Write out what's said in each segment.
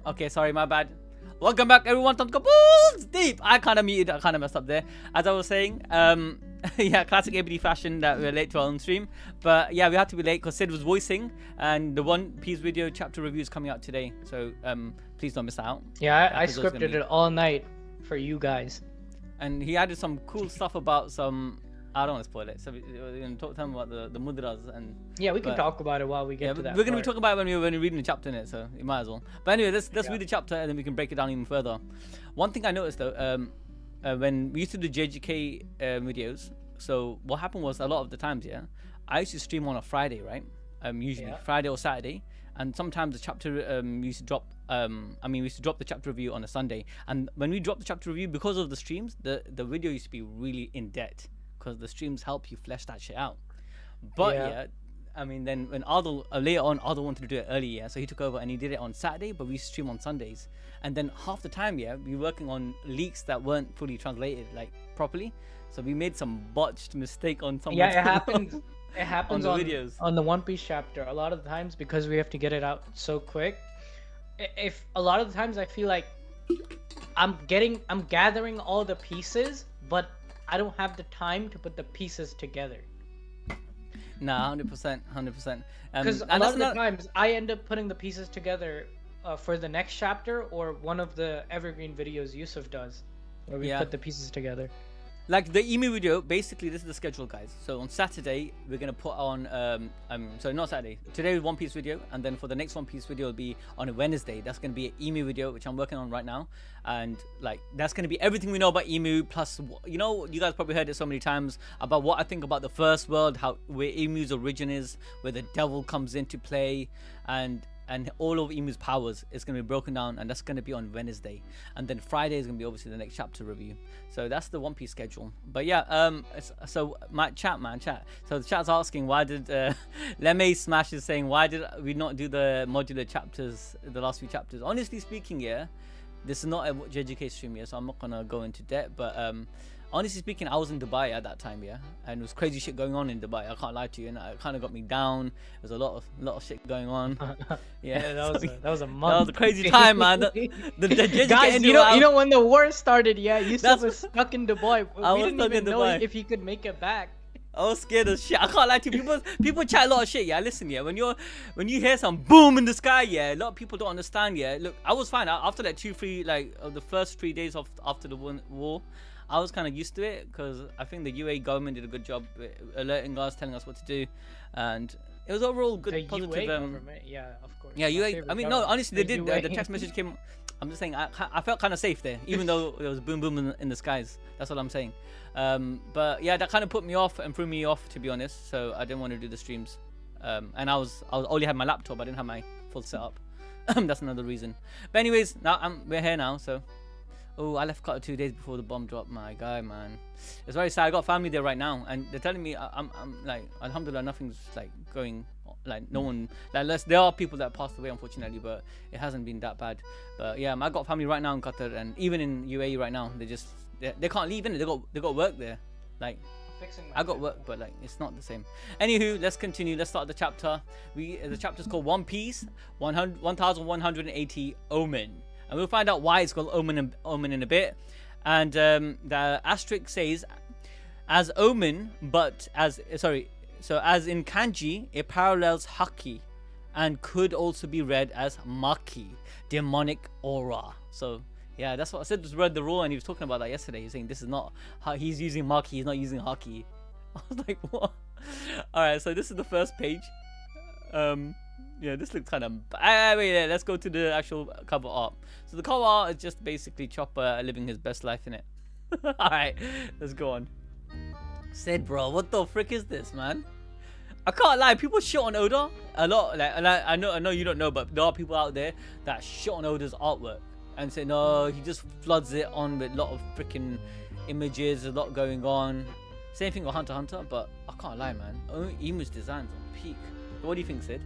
Okay, sorry, my bad. Welcome back, everyone. To Balls Deep. I kind of muted. I kind of messed up there. As I was saying, yeah, classic ABD fashion that we're late to our own stream. But yeah, we had to be late because Sid was voicing, and the One Piece video chapter review is coming out today. So please don't miss out. Yeah, I scripted it all night for you guys. And he added some cool stuff about some. I don't want to spoil it. So we're going to tell him about the mudras and. Yeah, we can talk about it while we get to that. We're going to be talking about it when we're reading the chapter in it, so you might as well. But anyway, let's read the chapter and then we can break it down even further. One thing I noticed though, when we used to do JGK videos, so what happened was a lot of the times, yeah, I used to stream on a Friday, right? Usually Friday or Saturday, and sometimes the chapter used to drop. We used to drop the chapter review on a Sunday, and when we dropped the chapter review, because of the streams, the video used to be really in depth. Because the streams help you flesh that shit out. But yeah, I mean, then when Ardal later on, Ardal wanted to do it early, yeah, so he took over and he did it on Saturday, but we stream on Sundays. And then half the time, yeah, we were working on leaks that weren't fully translated like properly, so we made some botched mistake on some. Yeah, it happens. It happens on the videos on the One Piece chapter a lot of the times because we have to get it out so quick. If a lot of the times I feel like I'm gathering all the pieces, but I don't have the time to put the pieces together. Nah, 100%, 100%. Because a lot of the times I end up putting the pieces together for the next chapter or one of the evergreen videos Yusuf does, where we put the pieces together. Like the emu video, basically this is the schedule, guys. So on Saturday we're gonna put on so not Saturday. Today is One Piece video, and then for the next One Piece video will be on a Wednesday. That's gonna be an emu video, which I'm working on right now, and like that's gonna be everything we know about emu. Plus, you know, you guys probably heard it so many times about what I think about the first world, where emu's origin is, where the devil comes into play, and all of emu's powers is going to be broken down, and that's going to be on Wednesday. And then Friday is going to be obviously the next chapter review. So that's the One Piece schedule. But yeah, so my chat. So the chat's asking, why did Leme Smash is saying, why did we not do the modular chapters, the last few chapters? Honestly speaking, yeah, this is not a JGK stream, yeah, so I'm not going to go into depth, but honestly speaking, I was in Dubai at that time, yeah, and it was crazy shit going on in Dubai. I can't lie to you, and it kind of got me down. There was a lot of shit going on. Yeah, that was a month. That was a crazy time, man. The guys, you know when the war started, yeah, Yusuf was stuck in Dubai. We didn't even know if he could make it back. I was scared as shit. I can't lie to you. People chat a lot of shit. Yeah, listen. Yeah, when you hear some boom in the sky, yeah, a lot of people don't understand. Yeah, look, I was fine after like the first 3 days after the war. I was kind of used to it because I think the UAE government did a good job alerting us, telling us what to do, and it was overall good, the positive. UAE government, yeah, of course. Yeah, UAE. I mean, no, honestly, they did. The text message came. I'm just saying, I felt kind of safe there, even though there was boom boom in the skies. That's what I'm saying. But yeah, that kind of put me off and threw me off, to be honest. So I didn't want to do the streams. And I only had my laptop. I didn't have my full setup. That's another reason. But anyways, now we're here now, so. Oh, I left Qatar 2 days before the bomb dropped. My guy, man, it's very sad. I got family there right now, and they're telling me I'm like, alhamdulillah, nothing's like going, like no one, like there are people that passed away unfortunately, but it hasn't been that bad. But yeah, I got family right now in Qatar, and even in UAE right now, they can't leave, innit? They got work there. Like I got work, but like it's not the same. Anywho, let's continue. Let's start the chapter. The chapter's called One Piece 1180 Omen. And we'll find out why it's called Omen in a bit. And the asterisk says, as Omen, but as in kanji, it parallels haki, and could also be read as maki, demonic aura. So yeah, that's what I said. Just read the rule, and he was talking about that yesterday. He's saying this is not how he's using maki. He's not using haki. I was like, what? All right, so this is the first page. Yeah, this looks kind of. Wait, let's go to the actual cover art. So the cover art is just basically Chopper living his best life in it. All right, let's go on. Said, bro, what the frick is this, man? I can't lie. People shit on Oda a lot. Like, I know you don't know, but there are people out there that shit on Oda's artwork and say no, he just floods it on with a lot of freaking images, a lot going on. Same thing with Hunter x Hunter, but I can't lie, man. IMU'S designs on peak. What do you think, Sid?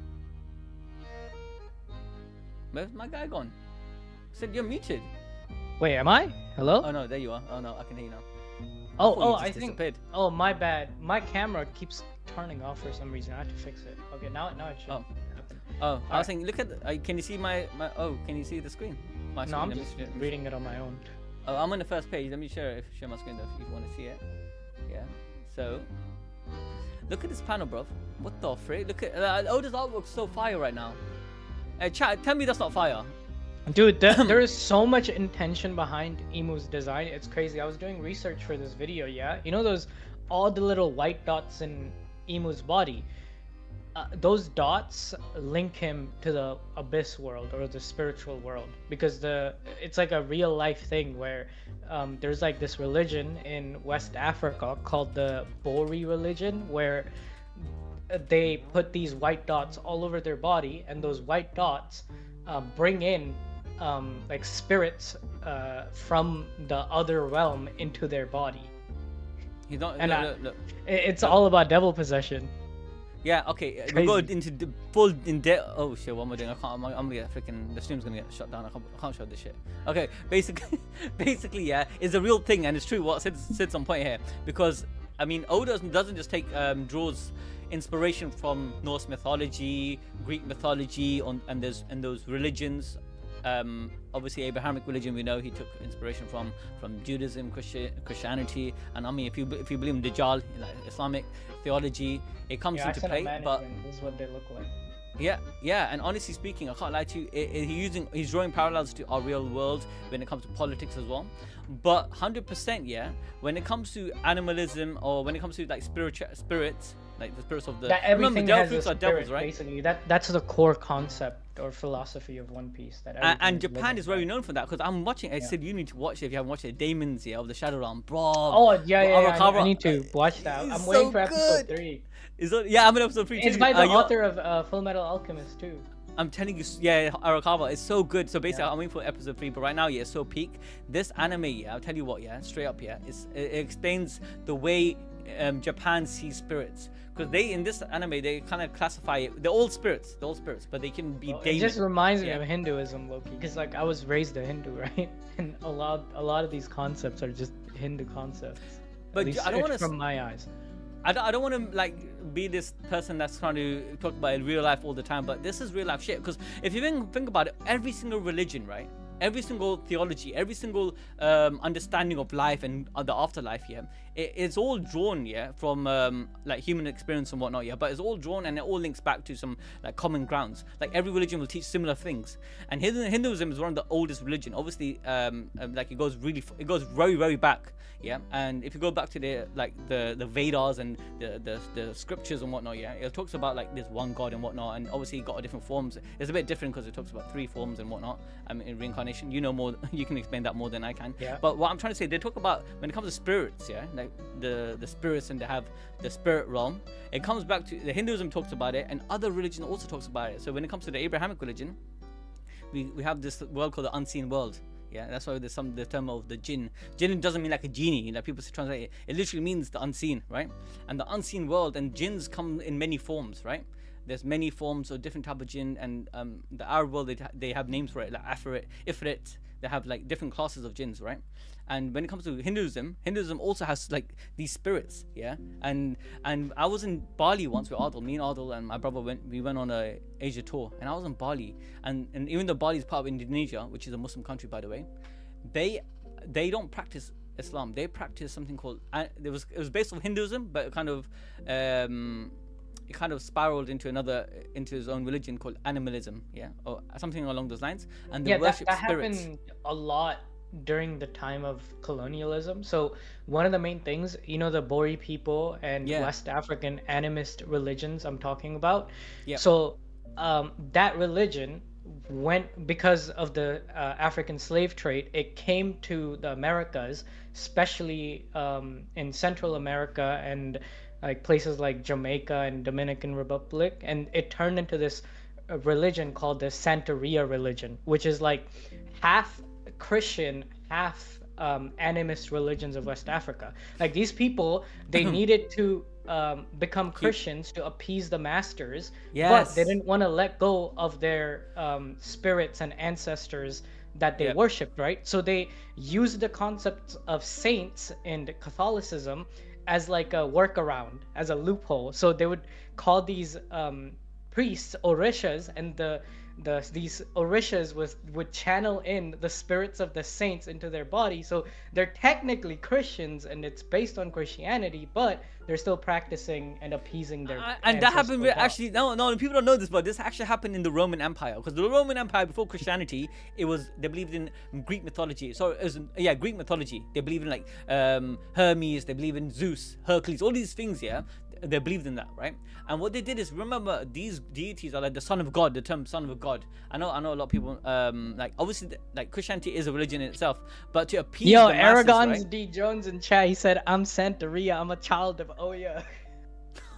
Where's my guy gone? Sid, you're muted. Wait, am I? Hello? Oh no, there you are. Oh no, I can hear you now. I think. Oh, my bad. My camera keeps turning off for some reason. I have to fix it. Okay, now it should. Oh. Oh, I was saying, look at. Can you see my? Oh, can you see the screen? My No, screen. I'm Let me just let me reading it on my own. Oh, I'm on the first page. Let me share my screen though, if you want to see it. Yeah. So, look at this panel, bro. What the frick? Look at Oda's artwork's so fire right now. Chat, tell me that's not fire. Dude, there is so much intention behind IMU'S design. It's crazy. I was doing research for this video, yeah? You know those, all the little white dots in IMU'S body? Those dots link him to the abyss world or the spiritual world, because it's like a real life thing where there's like this religion in West Africa called the Bori religion, where they put these white dots all over their body, and those white dots bring in like spirits from the other realm into their body. He's not. And look. It's all about devil possession. Yeah. Okay. We go into the full in depth. Oh shit! What am I doing? I'm gonna get freaking. The stream's gonna get shut down. I can't show this shit. Okay. Basically, yeah, it's a real thing, and it's true. What Sid's on point here, because I mean, Oda doesn't just take draws inspiration from Norse mythology, Greek mythology, and those religions. Obviously Abrahamic religion, we know he took inspiration from Judaism, Christianity, and I mean if you believe in Dajjal, like Islamic theology, it comes into play. But this is what they look like. Yeah, and honestly speaking, I can't lie to you, he's drawing parallels to our real world when it comes to politics as well. But 100%, yeah, when it comes to animalism, or when it comes to like spirits, like the spirits of the... That everything remember, has a spirit, devils, right? basically. That's the core concept or philosophy of One Piece. And Japan is very known for that, because I'm watching. I said you need to watch it if you haven't watched it. Damon's of the Shadow Realm, bro. Oh yeah. I need to watch that. I'm waiting for episode 3. Yeah, I'm in episode 3 too. It's by the author of Full Metal Alchemist too. I'm telling you, yeah, Arakawa, it's so good. So basically, I'm waiting for episode 3, but right now, yeah, it's so peak. This anime, yeah, I'll tell you what, yeah, straight up, yeah, it explains the way Japan sees spirits. Because in this anime, they kind of classify it, they're all spirits, but they can be It just reminds me of Hinduism, Loki, because like I was raised a Hindu, right? And a lot of these concepts are just Hindu concepts. But at least I don't want to, from my eyes. I don't want to like be this person that's trying to talk about in real life all the time, but this is real life shit. Because if you think about it, every single religion, right? Every single theology, every single understanding of life and the afterlife, yeah, it's all drawn, yeah, from like human experience and whatnot, yeah. But it's all drawn and it all links back to some like common grounds. Like every religion will teach similar things, and Hinduism is one of the oldest religion. Obviously, like it goes very very back, yeah. And if you go back to the Vedas and the scriptures and whatnot, yeah, it talks about like this one God and whatnot, and obviously it got different forms. It's a bit different because it talks about 3 forms and whatnot. In reincarnation. You know more. You can explain that more than I can. Yeah. But what I'm trying to say, they talk about when it comes to spirits, yeah, like the spirits, and they have the spirit realm. It comes back to the Hinduism talks about it, and other religion also talks about it. So when it comes to the Abrahamic religion, we have this world called the unseen world. Yeah, that's why there's the term of the jinn. Jinn doesn't mean like a genie, like people translate it. It literally means the unseen, right? And the unseen world, and jinns come in many forms, right? There's many forms of different type of jinn, and the Arab world, they have names for it, like Ifrit. They have like different classes of jinns, right? And when it comes to Hinduism also has like these spirits, yeah. And I was in Bali once with Adil. Me and Adil and my brother went on a Asia tour, and I was in Bali, and even though Bali is part of Indonesia, which is a Muslim country by the way, they don't practice Islam. They practice something called it was based on Hinduism, but it kind of spiraled into his own religion called animalism, yeah, or something along those lines. And they worship that spirits. Happened a lot during the time of colonialism. So one of the main things, the Bori people and West African animist religions I'm talking about. Yeah. So that religion because of the African slave trade, it came to the Americas, especially in Central America and like places like Jamaica and Dominican Republic, and it turned into this religion called the Santeria religion, which is like half Christian, half animist religions of West Africa. Like these people, they needed to become Christians to appease the masters, but they didn't want to let go of their spirits and ancestors that they worshipped, right? So they used the concept of saints in Catholicism as like a workaround, as a loophole. So they would call these priests, orishas, and these orishas would channel in the spirits of the saints into their body. So they're technically Christians, and it's based on Christianity, but they're still practicing and appeasing their and that happened with, ancestral actually, no, people don't know this, but this actually happened in the Roman Empire, because the Roman Empire before Christianity, they believed in Greek mythology. So it was, Greek mythology. They believed in like Hermes, they believe in Zeus, Hercules, all these things. They believed in that, right? And what they did is, remember, these deities are like the son of God. The term son of God, I know a lot of people like, obviously, like Christianity is a religion in itself, but to appease the masses, Aragon's right? D Jones in chat, he said, I'm Santeria, I'm a child of Oya.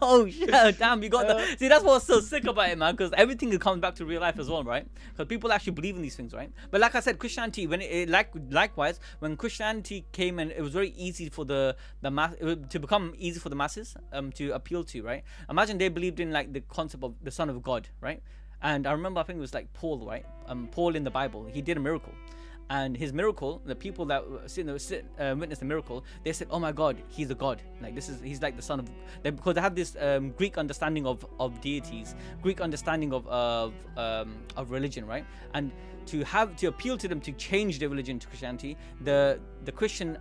Oh shit! Damn, you got that. See, that's what's so sick about it, man. Because everything comes back to real life as well, right? Because people actually believe in these things, right? But like I said, Christianity, when likewise, when Christianity came, and it was very easy for the mass to become easy for the masses to appeal to, right? Imagine they believed in like the concept of the Son of God, right? And I remember, I think it was like Paul, right? Paul in the Bible, he did a miracle. And his miracle, the people that witnessed the miracle, they said, "Oh my God, he's a god! Like he's like the son of." Because they have this Greek understanding of deities, Greek understanding of religion, right? And to appeal to them to change their religion to Christianity, the Christians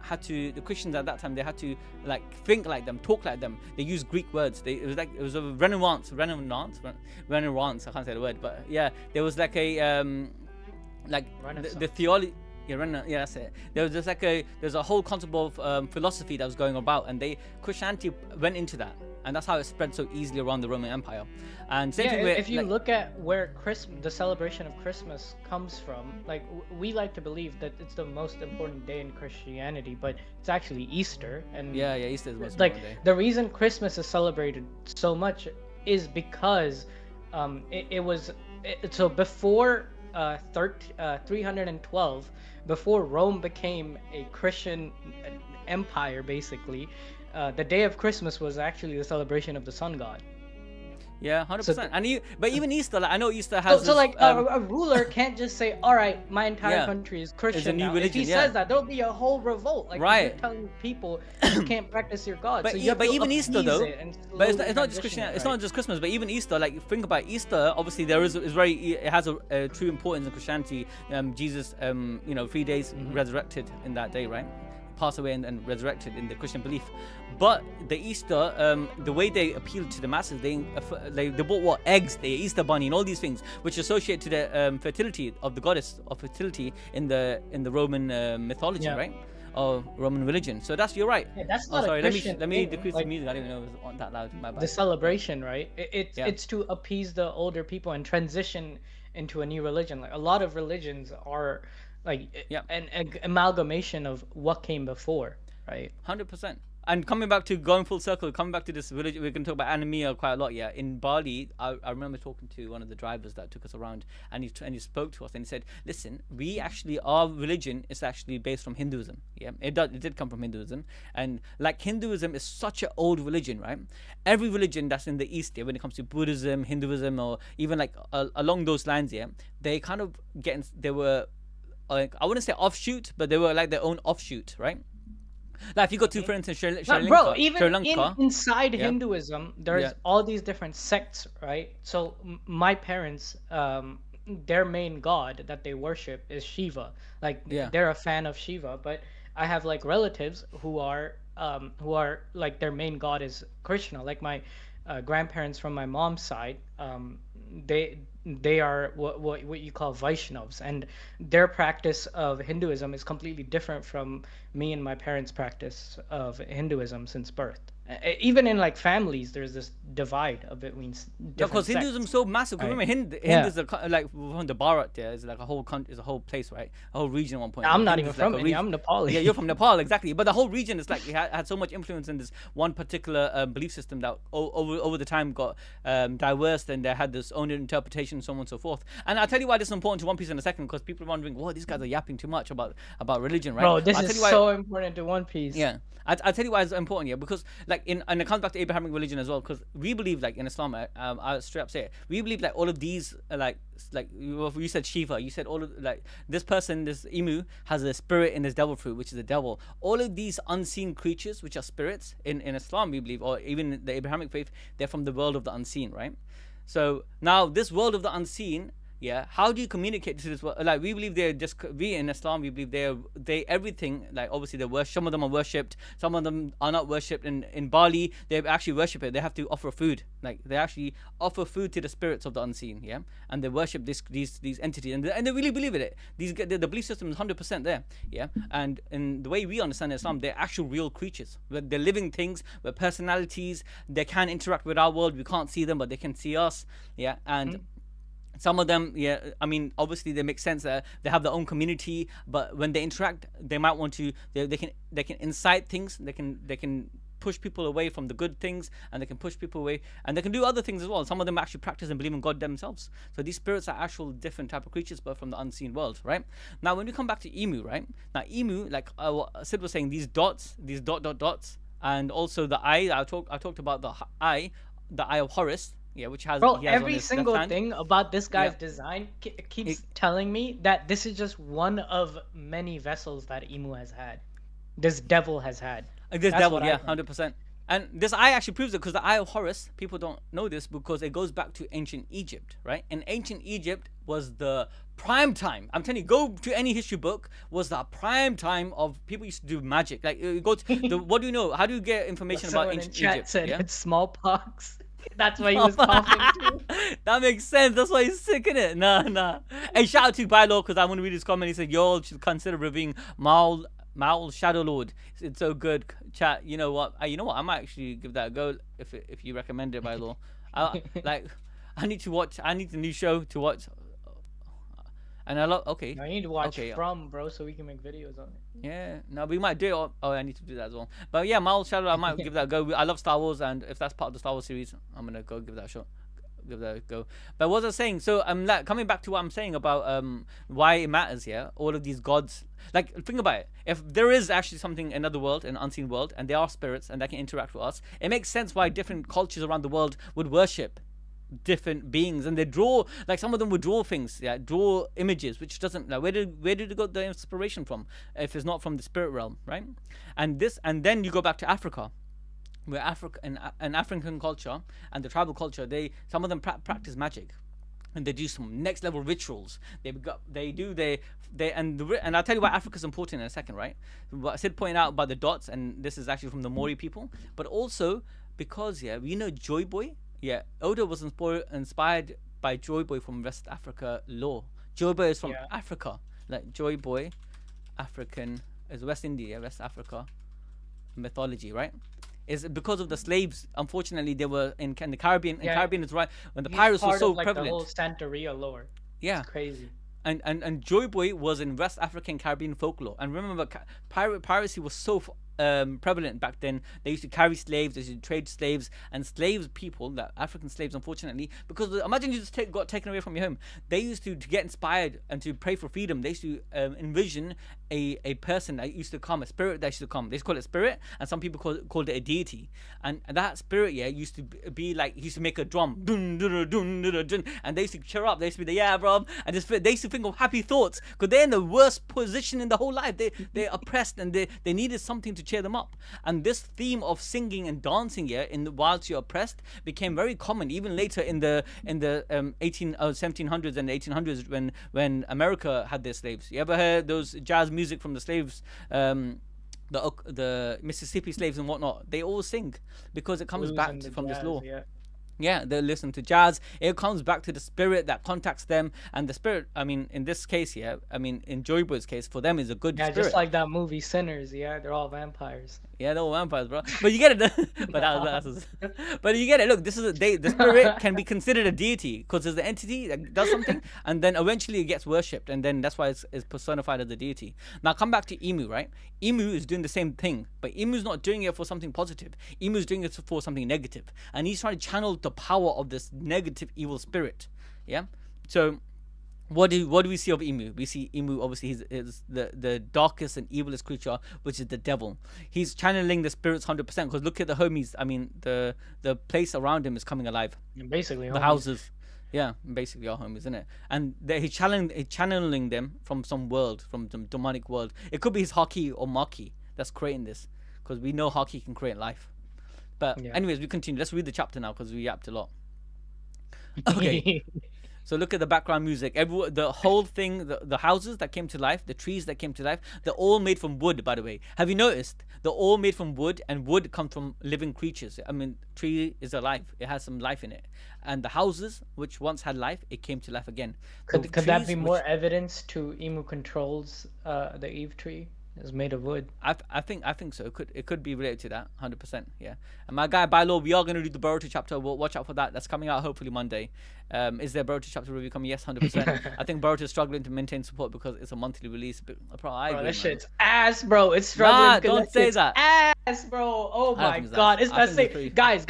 at that time, they had to like think like them, talk like them. They used Greek words. It was a renaissance. I can't say the word, but yeah, there was like a like the theology. Yeah, that's it. There was just like there's a whole concept of philosophy that was going about, and Christianity went into that, and that's how it spread so easily around the Roman Empire. And same thing with, if you look at where the celebration of Christmas comes from, like we like to believe that it's the most important day in Christianity, but it's actually Easter. And Easter is the most like important day. The reason Christmas is celebrated so much is because so before 312, before Rome became a Christian empire, basically, the day of Christmas was actually the celebration of the sun god. Yeah, 100%. But even Easter, like, I know Easter has. A ruler can't just say, "All right, my entire country is Christian." It's a new now. religion. If he says that, there'll be a whole revolt. Like, right. you're telling people you can't practice your God. But, so you have but to even Easter though, but it's not just Christian. Right? It's not just Christmas. But even Easter, like think about Easter. Obviously, it has a true importance in Christianity. Jesus, 3 days resurrected in that day, right? Passed away and resurrected in the Christian belief. But the Easter, the way they appealed to the masses, they bought what? Eggs, the Easter bunny, and all these things, which associate to the fertility of the goddess of fertility in the Roman mythology, right? Or Roman religion. So you're right. Yeah, that's not a Christian let me thing. decrease the music. I didn't even know it was that loud. My bad. The celebration, right? It's to appease the older people and transition into a new religion. Like a lot of religions are an amalgamation of what came before, right? 100%. And coming back to going full circle, coming back to this village, we're going to talk about anemia quite a lot. Yeah, in Bali, I remember talking to one of the drivers that took us around, and he spoke to us and he said, "Listen, our religion is actually based from Hinduism. Yeah, it did come from Hinduism, and like Hinduism is such an old religion, right? Every religion that's in the East, when it comes to Buddhism, Hinduism, or even like along those lines, they kind of they were like, I wouldn't say offshoot, but they were like their own offshoot, right? Like if you go to, for instance, Sri Lanka, bro, even inside Hinduism, there's all these different sects, right? So my parents, their main god that they worship is Shiva. Like they're a fan of Shiva, but I have like relatives who are like their main god is Krishna. Like my grandparents from my mom's side, they are what you call Vaishnavas, and their practice of Hinduism is completely different from me and my parents' practice of Hinduism since birth. Even in like families, there's this divide of between different because sects. Hinduism is so massive. Right. Remember, Hindu is like from the Bharat. It's like a whole country, is a whole place, right? A whole region at one point. I'm not even from India. I'm Nepali. Yeah, you're from Nepal, exactly. But the whole region is like it had so much influence in this one particular belief system that over the time got diverse, and they had this own interpretation, so on and so forth. And I'll tell you why this is important to One Piece in a second, because people are wondering, "Whoa, these guys are yapping too much about religion, right?" Bro, this is so important to One Piece. Yeah. I'll tell you why it's important, because like and it comes back to Abrahamic religion as well, because we believe like in Islam, I'll straight up say it, we believe like all of these like you said Shiva, you said all of like this person, this Imu has a spirit in his devil fruit, which is a devil. All of these unseen creatures, which are spirits in Islam, we believe, or even the Abrahamic faith, they're from the world of the unseen, right? So now this world of the unseen, yeah, how do you communicate to this world? Like we believe they're just, we in Islam we believe they everything, like obviously they worship, some of them are worshipped, some of them are not worshipped. In Bali they actually worship it. They have to offer food, like they actually offer food to the spirits of the unseen, yeah, and they worship these entities, and they really believe in it. The belief system is 100% there, yeah. And in the way we understand Islam, they're actual real creatures, they're living things with personalities. They can interact with our world. We can't see them, but they can see us, yeah. And some of them, yeah, I mean, obviously they make sense that they have their own community, but when they interact, they might want to, they can incite things. They can push people away from the good things, and they can push people away, and they can do other things as well. Some of them actually practice and believe in God themselves. So these spirits are actual different type of creatures, but from the unseen world, right? Now, when we come back to Emu, right? Now, Emu, like Sid was saying, these dots, these dots, and also the eye. I talked about the eye of Horus. Yeah, which has, Bro, he has every single thing about this guy's design keeps telling me that this is just one of many vessels that Emu has had. This devil has had. This devil, yeah, 100%. And this eye actually proves it, because the Eye of Horus, people don't know this because it goes back to ancient Egypt, right? And ancient Egypt was the prime time. I'm telling you, go to any history book, was the prime time of people used to do magic. Like, go to what do you know? How do you get information about ancient Egypt? Said it's smallpox. That's why he was coughing too. That makes sense. That's why he's sick in it. Nah. Hey, shout out to Bilo, because I want to read his comment. He said, y'all should consider reviewing Maul Shadow Lord. It's so good. Chat. You know what? I might actually give that a go if you recommend it, Bilo. I need to watch. I need the new show to watch. And I love. Okay. I need to watch From, bro, so we can make videos on it. Yeah, no, we might do it. Oh, I need to do that as well. But yeah, Maul Shadow, I might give that a go. I love Star Wars, and if that's part of the Star Wars series, I'm gonna go give that a shot. Give that a go. But what was I saying? So like, coming back to what I'm saying about why it matters. Yeah, all of these gods. Like, think about it. If there is actually something, another world, an unseen world, and they are spirits and they can interact with us, it makes sense why different cultures around the world would worship different beings, and they draw, like some of them would draw things, yeah, draw images, which doesn't, like, where did they got the inspiration from if it's not from the spirit realm, right? And then you go back to Africa, where an African culture and the tribal culture, some of them practice magic, and they do some next level rituals. And I'll tell you why Africa's important in a second, right? What Sid pointed out about the dots, and this is actually from the Maori people, but also because we know Joy Boy. Yeah, Oda was inspired by Joy Boy from West Africa lore. Joy Boy is from Africa. Like, Joy Boy, African, is West India, West Africa mythology, right? Is because of the slaves. Unfortunately, they were in the Caribbean. In Caribbean is right when the pirates were so prevalent. The whole Santeria lore. Yeah, it's crazy. And Joy Boy was in West African Caribbean folklore. And remember, piracy was so prevalent back then. They used to carry slaves, they used to trade slaves, and people, that African slaves, unfortunately, because imagine you just got taken away from your home. They used to get inspired and to pray for freedom. They used to envision a person that used to come, a spirit that used to come. They used to call it spirit, and some people called it a deity. And that spirit, used to be like, he used to make a drum, dun, dun, dun, dun, dun, dun, and they used to cheer up. They used to be bro, and they used to think of happy thoughts, because they're in the worst position in the whole life. They're oppressed, and they needed something to cheer them up. And this theme of singing and dancing whilst you're oppressed became very common even later in the 1700s and 1800s when America had their slaves. You ever heard those jazz music from the slaves, the Mississippi slaves and whatnot? They all sing because it comes back from this law. Yeah, they listen to jazz. It comes back to the spirit that contacts them, and the spirit, I mean, in this case, in Joy Boy's case, for them is a good spirit. Yeah, just like that movie Sinners. Yeah, they're all vampires. Yeah, they're all vampires, bro. But you get it. But you get it. Look, the spirit can be considered a deity because there's the entity that does something, and then eventually it gets worshipped, and then that's why it's personified as a deity. Now come back to Emu, right? Emu is doing the same thing, but Emu's not doing it for something positive. Emu's doing it for something negative, and he's trying to channel the power of this negative evil spirit. Yeah. So what do we see of Emu? We see Emu, obviously he's the darkest and evilest creature, which is the devil. He's channeling the spirits 100%, because look at the homies. I mean, the place around him is coming alive. Basically the houses. Yeah, basically our homies, isn't it? And he's channeling them from some world, from some demonic world. It could be his Haki or Maki that's creating this, because we know Haki can create life. But anyways, we continue. Let's read the chapter now, because we yapped a lot. Okay. So look at the background music. The whole thing, the houses that came to life, the trees that came to life, they're all made from wood, by the way. Have you noticed? They're all made from wood, and wood comes from living creatures. I mean, tree is alive. It has some life in it. And the houses, which once had life, it came to life again. Could that be more evidence to Emu controls the Eve tree? Is made of wood. I think so. It could be related to that, 100%. Yeah. And my guy by law, we are gonna do the Boruto chapter. We'll watch out for that. That's coming out hopefully Monday. Is there a Boruto chapter review coming? Yes, 100%. I think Boruto is struggling to maintain support because it's a monthly release. But I agree, that shit's ass, bro. It's struggling. Nah, don't say that. Ass, bro. Oh my god. It's not safe. Guys.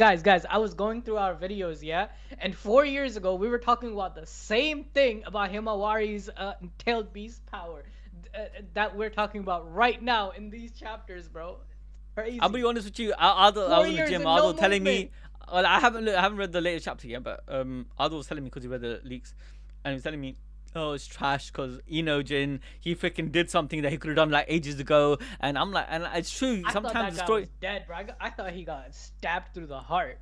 I was going through our videos, yeah, and 4 years ago we were talking about the same thing about Himawari's tailed beast power. That we're talking about right now in these chapters, bro. Crazy. I'll be honest with you. I was in the gym. Aldo telling me, well, I haven't read the latest chapter yet, but Aldo was telling me because he read the leaks, and he was telling me, oh, it's trash because Jin, he freaking did something that he could have done like ages ago, and I'm like, and it's true. Sometimes the story was dead, bro. I thought he got stabbed through the heart.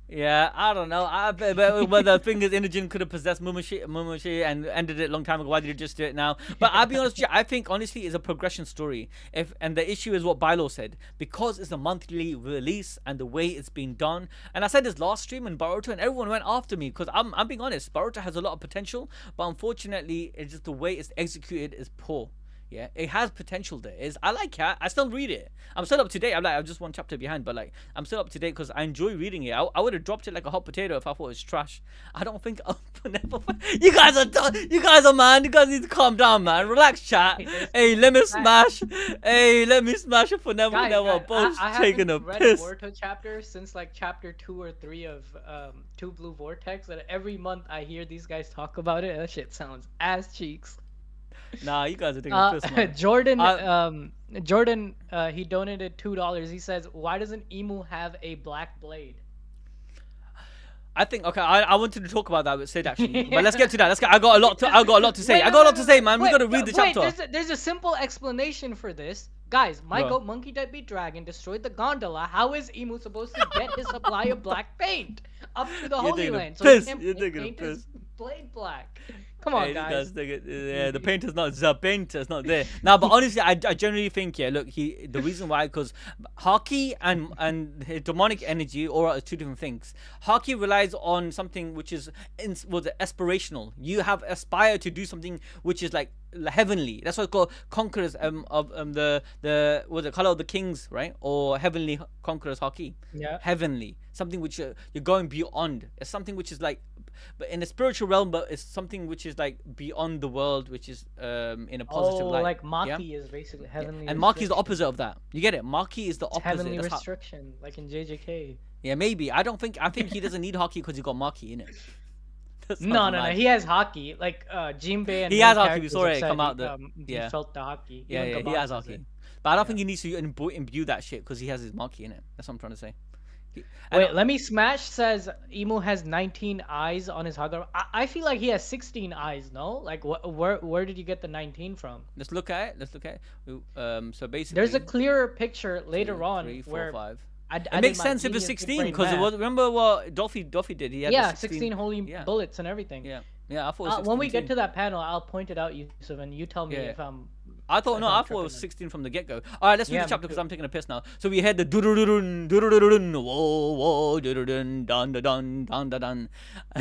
Yeah, I don't know. But the thing is, Inojin could have possessed Momoshi and ended it a long time ago. Why did he just do it now? But I'll be honest with you, I think honestly it's a progression story. And the issue is what Bilo said, because it's a monthly release and the way it's been done. And I said this last stream in Boruto, and everyone went after me because I'm being honest. Boruto has a lot of potential, but unfortunately, it's just the way it's executed is poor. Yeah, it has potential there. I like it. I still read it. I'm still up to date. I'm just one chapter behind, but like I'm still up to date because I enjoy reading it. I would have dropped it like a hot potato if I thought it was trash. I don't think you guys are man. You guys need to calm down, man. Relax, chat. Hey, let me smash. Hey, let me smash it for never. Both taking a piss. I haven't read a Boruto chapter since like chapter 2 or 3 of Two Blue Vortex, and every month I hear these guys talk about it. That shit sounds ass cheeks. Nah, you guys are taking a piss, man. Jordan, he donated $2. He says, "Why doesn't Emu have a black blade?" I think I wanted to talk about that with Sid actually, but let's get to that. I got a lot to say. I got a lot to say, man. We gotta read the chapter. There's a simple explanation for this, guys. My goat monkey type beat dragon destroyed the gondola. How is Emu supposed to get his supply of black paint up to the Holy Land? So he can paint his blade black. Come on, guys. The paint is not there. Now, but honestly, I generally think, yeah, look, the reason why, because Haki and demonic energy are two different things. Haki relies on something which is aspirational. You have aspired to do something which is like heavenly. That's why it's called conquerors of the color of the kings, right? Or heavenly conquerors Haki. Yeah. Heavenly. Something which you're going beyond. It's something which is like, but in the spiritual realm, but it's something which is like beyond the world, which is in a positive light. Like Maki is basically heavenly. And Maki is the opposite of that. You get it? Maki is the opposite. Heavenly restriction, like in JJK. Yeah, maybe. I think he doesn't need Haki because he got Maki in it. No. He has Haki. Like Jinbei and he has Haki. We saw it come out. He felt the Haki. Yeah, he has Haki. But I don't think he needs to imbue that shit because he has his Maki in it. That's what I'm trying to say. Wait, let me smash says Emu has 19 eyes on his Hagara. I feel like he has 16 eyes, no? Like where did you get the 19 from? Let's look at it. So basically there's a clearer picture later 2, on 3, 4, where 5. It makes sense if it's 16 because remember what Dolphy did? He had 16 holy bullets and everything. Yeah, I thought it was 16 when we get to that panel, I'll point it out, Yusuf, and you tell me if I'm. I thought it was 16 from the get-go. All right, let's read the chapter because I'm taking a piss now. So we had the dun dun whoa dun dun dun dun dun.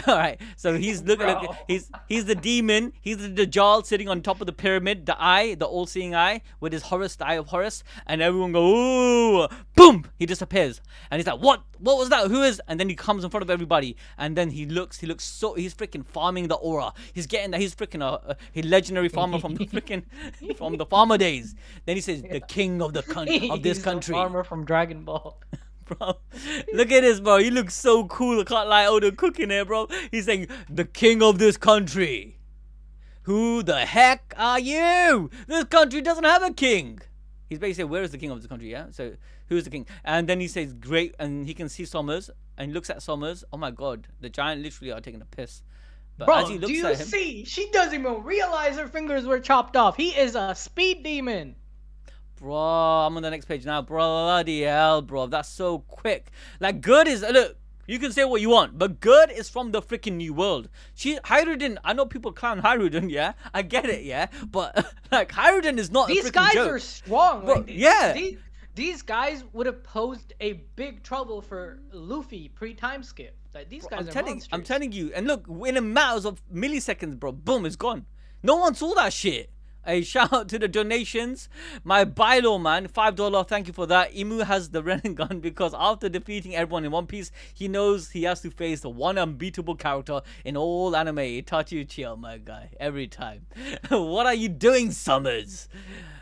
All right, so he's looking at he's the demon. He's the Dajjal sitting on top of the pyramid, the all-seeing eye with his Horus, the eye of Horus, and everyone go ooh, boom, he disappears, and he's like, what was that? Who is? And then he comes in front of everybody, and then he's freaking farming the aura. He's getting that. He's freaking a legendary farmer from the freaking from the farmer days. Then he says, the king of this country. Farmer from Dragon Ball. Bro, look at this, bro. He looks so cool. I can't lie. Oh, the cooking there, bro. He's saying, the king of this country. Who the heck are you? This country doesn't have a king. He's basically saying, where is the king of this country? Yeah. So who's the king? And then he says, great. And he can see Sommers, and he looks at Sommers. Oh my God, the giant literally are taking a piss. But bro, do you see? She doesn't even realize her fingers were chopped off. He is a speed demon. Bro, I'm on the next page now. Bloody hell, bro. That's so quick. Like, good is... Look, You can say what you want, but good is from the freaking new world. Hiruden, I know people clown Hiruden, yeah, I get it, yeah, but like Hiruden is not. These a freaking guys joke. are strong. Bro, Like, yeah. These guys would have posed a big trouble for Luffy pre-time skip. Like these guys are monsters. I'm telling you, and look, in a matter of milliseconds, bro, boom, it's gone. No one saw that shit. A shout out to the donations. My bylaw man, $5, thank you for that. Imu has the Rinnegan because after defeating everyone in One Piece, he knows he has to face the one unbeatable character in all anime. Itachi Uchiha, my guy, every time. What are you doing, Summers?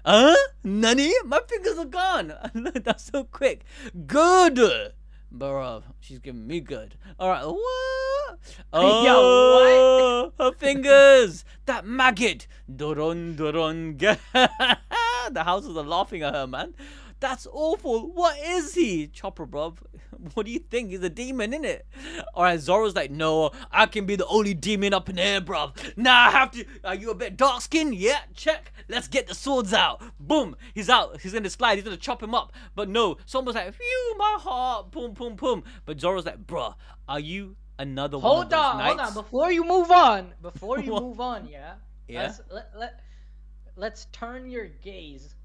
Huh? Nani? My fingers are gone. That's so quick. Good. Bro, she's giving me good. Alright, what? Oh, Yo, her fingers. That maggot. Doron, doron. The houses are laughing at her, man. That's awful. What is he? Chopper, bro. What do you think? He's a demon, innit? Alright, Zoro's like, no, I can be the only demon up in here, bro. Nah, I have to. Are you a bit dark skinned? Yeah, check. Let's get the swords out. Boom. He's out. He's gonna slide. He's gonna chop him up. But no, someone's like, phew, my heart. Boom, boom, boom. But Zoro's like, bruh, are you another one of those knights? Hold on. Before you move on, yeah. Yeah. Let's turn your gaze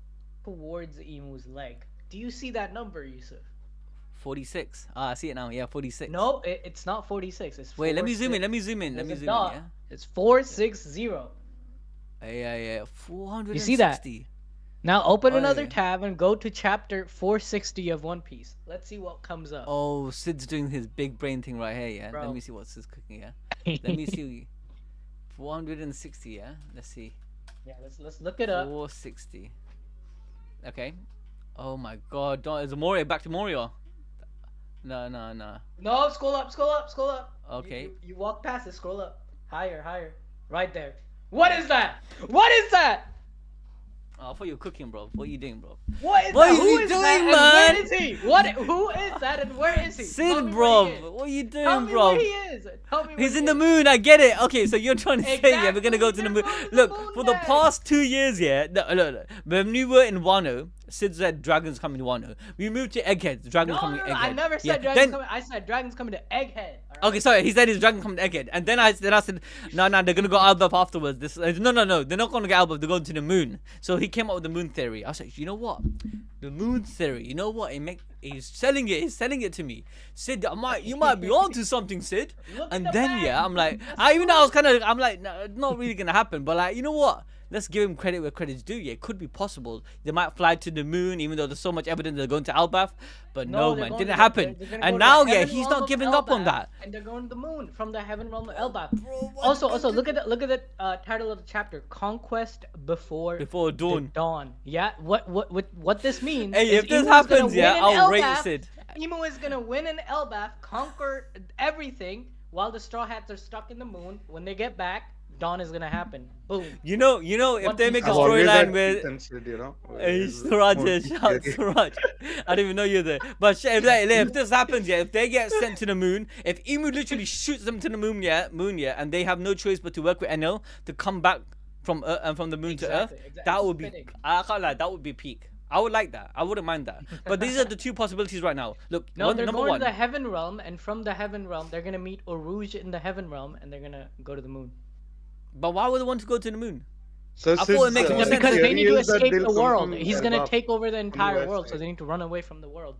towards Imu's leg. Do you see that number, Yusuf? 46. Ah, I see it now. Yeah, 46. No, it's not 46. It's Wait, let me zoom in. Yeah. It's 460. Yeah. 460. You see that? Now open Oh, another yeah. tab and go to chapter 460 of One Piece. Let's see what comes up. Oh, Sid's doing his big brain thing right here, yeah? Bro. Let me see what Sid's cooking, yeah? Let me see. 460, yeah? Let's see. Yeah, let's look it up. 460. Okay. Oh my god. Don't, is it Moria back to Moria? No. No, scroll up. Okay. You walk past it, scroll up. Higher. Right there. What is that? What is that? Oh, I thought you were cooking, bro. What are you doing, bro? What is What that? is Who he is doing, that? man? And where is he? Who is that and where is he? Tell Sid, me bro. where he is. What are you doing, Tell me bro? where he is. Tell me where He's he in the is. moon. I get it. Okay, so you're trying to say, yeah, we're gonna go to the moon. Exactly, they're Look, going to the for the moon past 2 years, yeah. Look. When we were in Wano, Sid said dragons coming to Wano. We moved to Egghead. Dragons coming to Egghead. I never said Yeah, dragons coming. I said dragons coming to Egghead. All right? Okay, sorry. He said his dragon coming to Egghead, and then I said, no, they're gonna go Albaf afterwards. No, they're not gonna go Albaf. They're going to the moon. So he came up with the moon theory. I was like, you know what? The moon theory. You know what? He's selling it. He's selling it to me. Sid, you might be onto something, Sid. Look And at the then bag. yeah, I'm like, even though I'm like, no, it's not really gonna happen. But like, you know what? Let's give him credit where credit's due. Yeah, it could be possible. They might fly to the moon, even though there's so much evidence they're going to Albaf. But no, man, didn't happen. They're gonna And go to now, the yeah, heaven he's realm not of giving up on Elbaf, that. And they're going to the moon from the heaven realm of Elbaf. Bro, Also, look at the title of the chapter: Conquest before dawn. Dawn. Yeah, what this means? Hey, is if this Imu's gonna happens, yeah, win in I'll rate Elbaf. Sid. Imu is gonna win in Elbaf, conquer everything, while the Straw Hats are stuck in the moon. When they get back, Dawn is gonna happen. Boom. You know, if One they Piece make a I've always storyline had where censored, you know. Hey, Suraj, shout Suraj. I didn't even know you're there. But if this happens, yeah, if they get sent to the moon, if Imu literally shoots them to the moon, and they have no choice but to work with Enel to come back from the moon to Earth, Exactly. that would be, Fitting. I can't lie, that would be peak. I would like that. I wouldn't mind that. But these are the two possibilities right now. Look, No, they're number going one. to the heaven realm, and from the heaven realm, they're gonna meet Oruj in the heaven realm, and they're gonna go to the moon. But why would they want to go to the moon? So I thought it makes more sense. Because they need to theory is that escape they'll the come world. from He's gonna Elbaf. take over the entire west world, so side. they need to run away from the world.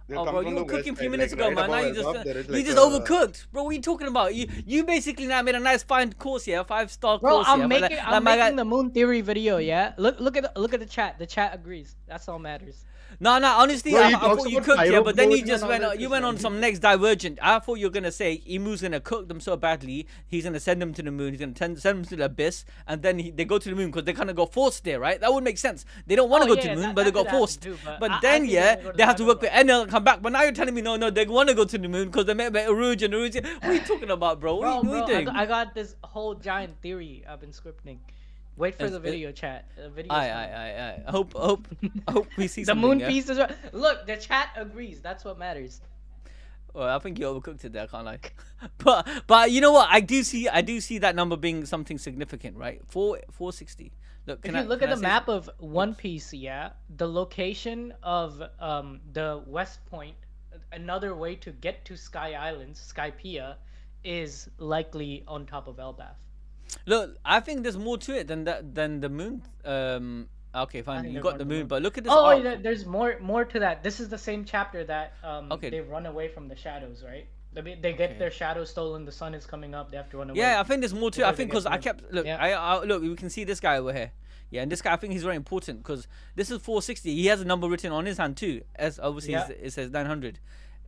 They'll Oh, come bro, from you the were cooking a west few side, minutes like ago, right man. Now above you just Elbaf, there is you like just a- overcooked, bro. What are you talking about? You basically now made a nice fine course here, 5-star Bro, course I'm here. making Like my guy- the moon theory video. Yeah, look at the chat. The chat agrees. That's all matters. No, honestly, Bro, I he thought talks you about cooked, yeah, but then you pyro just boats and all went, that you went on shit. some next divergent. I thought you were gonna say Imu's gonna cook them so badly, he's gonna send them to the moon, he's gonna send them to the abyss, and then they go to the moon because they kind of got forced there, right? That would make sense. They don't want to Oh, go to yeah, the moon, that- but they that got could happen forced. too, but But I then, think yeah, they're gonna go to they have to the work with Enel and come back. But now you're telling me, no, they want to go to the moon because they met Uruj and Uruj. What are you talking about, bro? What are you doing? I got this whole giant theory I've been scripting. Wait for the video chat. The video. I hope we see The something. moon yeah? piece is right. Look, the chat agrees. That's what matters. Well, I think you overcooked it there, I can't lie. But you know what? I do see that number being something significant, right? 460. Look, If you look at the map of One Piece, yeah, the location of the West Point, another way to get to Sky Islands, Skypiea, is likely on top of Elbaf. Look, I think there's more to it than the moon. Okay, I fine, think you there's got more the to the moon, moon. but look at this Oh, wait, arc. there's more to that. This is the same chapter that Okay. they run away from the shadows, right? They get their shadow stolen. The sun is coming up. They have to run away. Yeah, I think there's more to it. I before they think get because I to kept look, yeah. I look, we can see this guy over here. Yeah, and this guy, I think he's very important because this is 460. He has a number written on his hand too. As obviously Yeah. it says 900.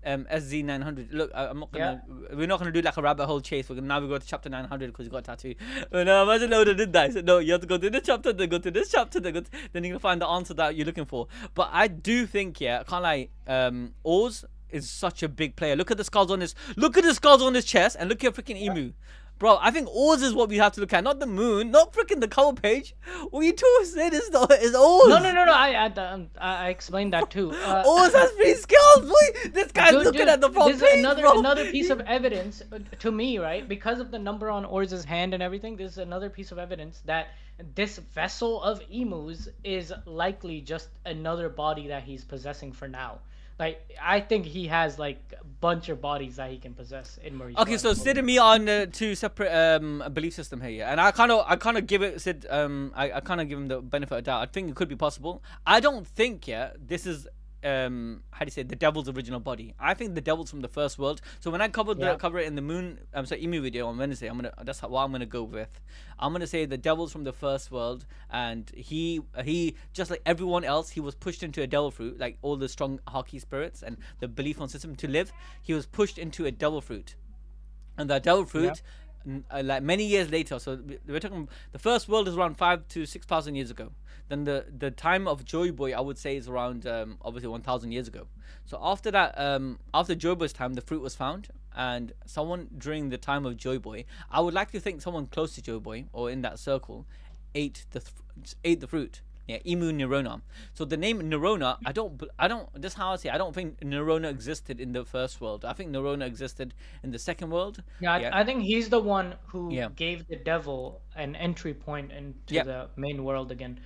SZ 900. Look, I'm not gonna. We're not gonna do like a rabbit hole chase. We're gonna now we go to chapter 900 because you got a tattoo. But no, imagine Oda did that. He said, no, you have to go to this chapter, then go to this chapter, then you're gonna find the answer that you're looking for. But I do think, yeah, I can't lie. Oz is such a big player. Look at the skulls on his. Look at the skulls on his chest, and look at freaking Emu. Bro, I think Oz is what we have to look at, not the moon, not freaking the cover page. What you two said is Oz. No. I explained that too. Oz has 3 skills. Boy, this guy's looking at the front This page, is bro. another piece of evidence to me, right? Because of the number on Orz's hand and everything, this is another piece of evidence that this vessel of IMU'S is likely just another body that he's possessing for now. Like, I think he has like a bunch of bodies that he can possess in Maurice. Okay, so Sid and me are on 2 separate belief system here, yeah. And I kind of give it Sid. I kind of give him the benefit of doubt. I think it could be possible. I don't think, yeah, this is how do you say, the devil's original body. I think the devil's from the first world. So when I cover it in the moon, Emu video on Wednesday, that's what I'm gonna go with. I'm gonna say the devil's from the first world, and he just like everyone else, he was pushed into a devil fruit, like all the strong Haki spirits and the belief on system to live. He was pushed into a devil fruit, and that devil fruit. Like many years later, so we're talking the first world is around 5,000 to 6,000 years ago. Then the time of Joy Boy, I would say, is around obviously 1,000 years ago. So after that, after Joy Boy's time, the fruit was found, and someone during the time of Joy Boy, I would like to think someone close to Joy Boy or in that circle, ate the fruit. Yeah, Imu Neurona. So the name Neurona, I don't. This is how I say. I don't think Neurona existed in the first world. I think Neurona existed in the second world. Yeah, I think he's the one who Yeah. gave the devil an entry point into Yeah. the main world again,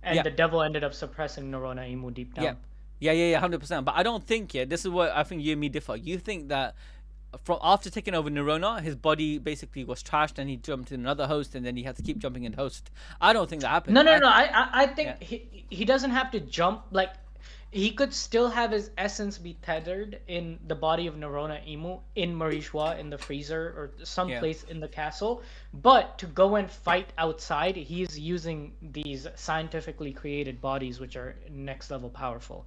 and the devil ended up suppressing Neurona Imu deep down. Yeah, 100%. But I don't think, yeah, this is what I think you and me differ. You think that from after taking over Neurona, his body basically was trashed and he jumped in another host and then he had to keep jumping in host. I don't think that happened. No. I think he doesn't have to jump. Like, he could still have his essence be tethered in the body of Neurona Imu in Marishwa in the freezer or someplace in the castle. But to go and fight outside, he's using these scientifically created bodies, which are next level powerful.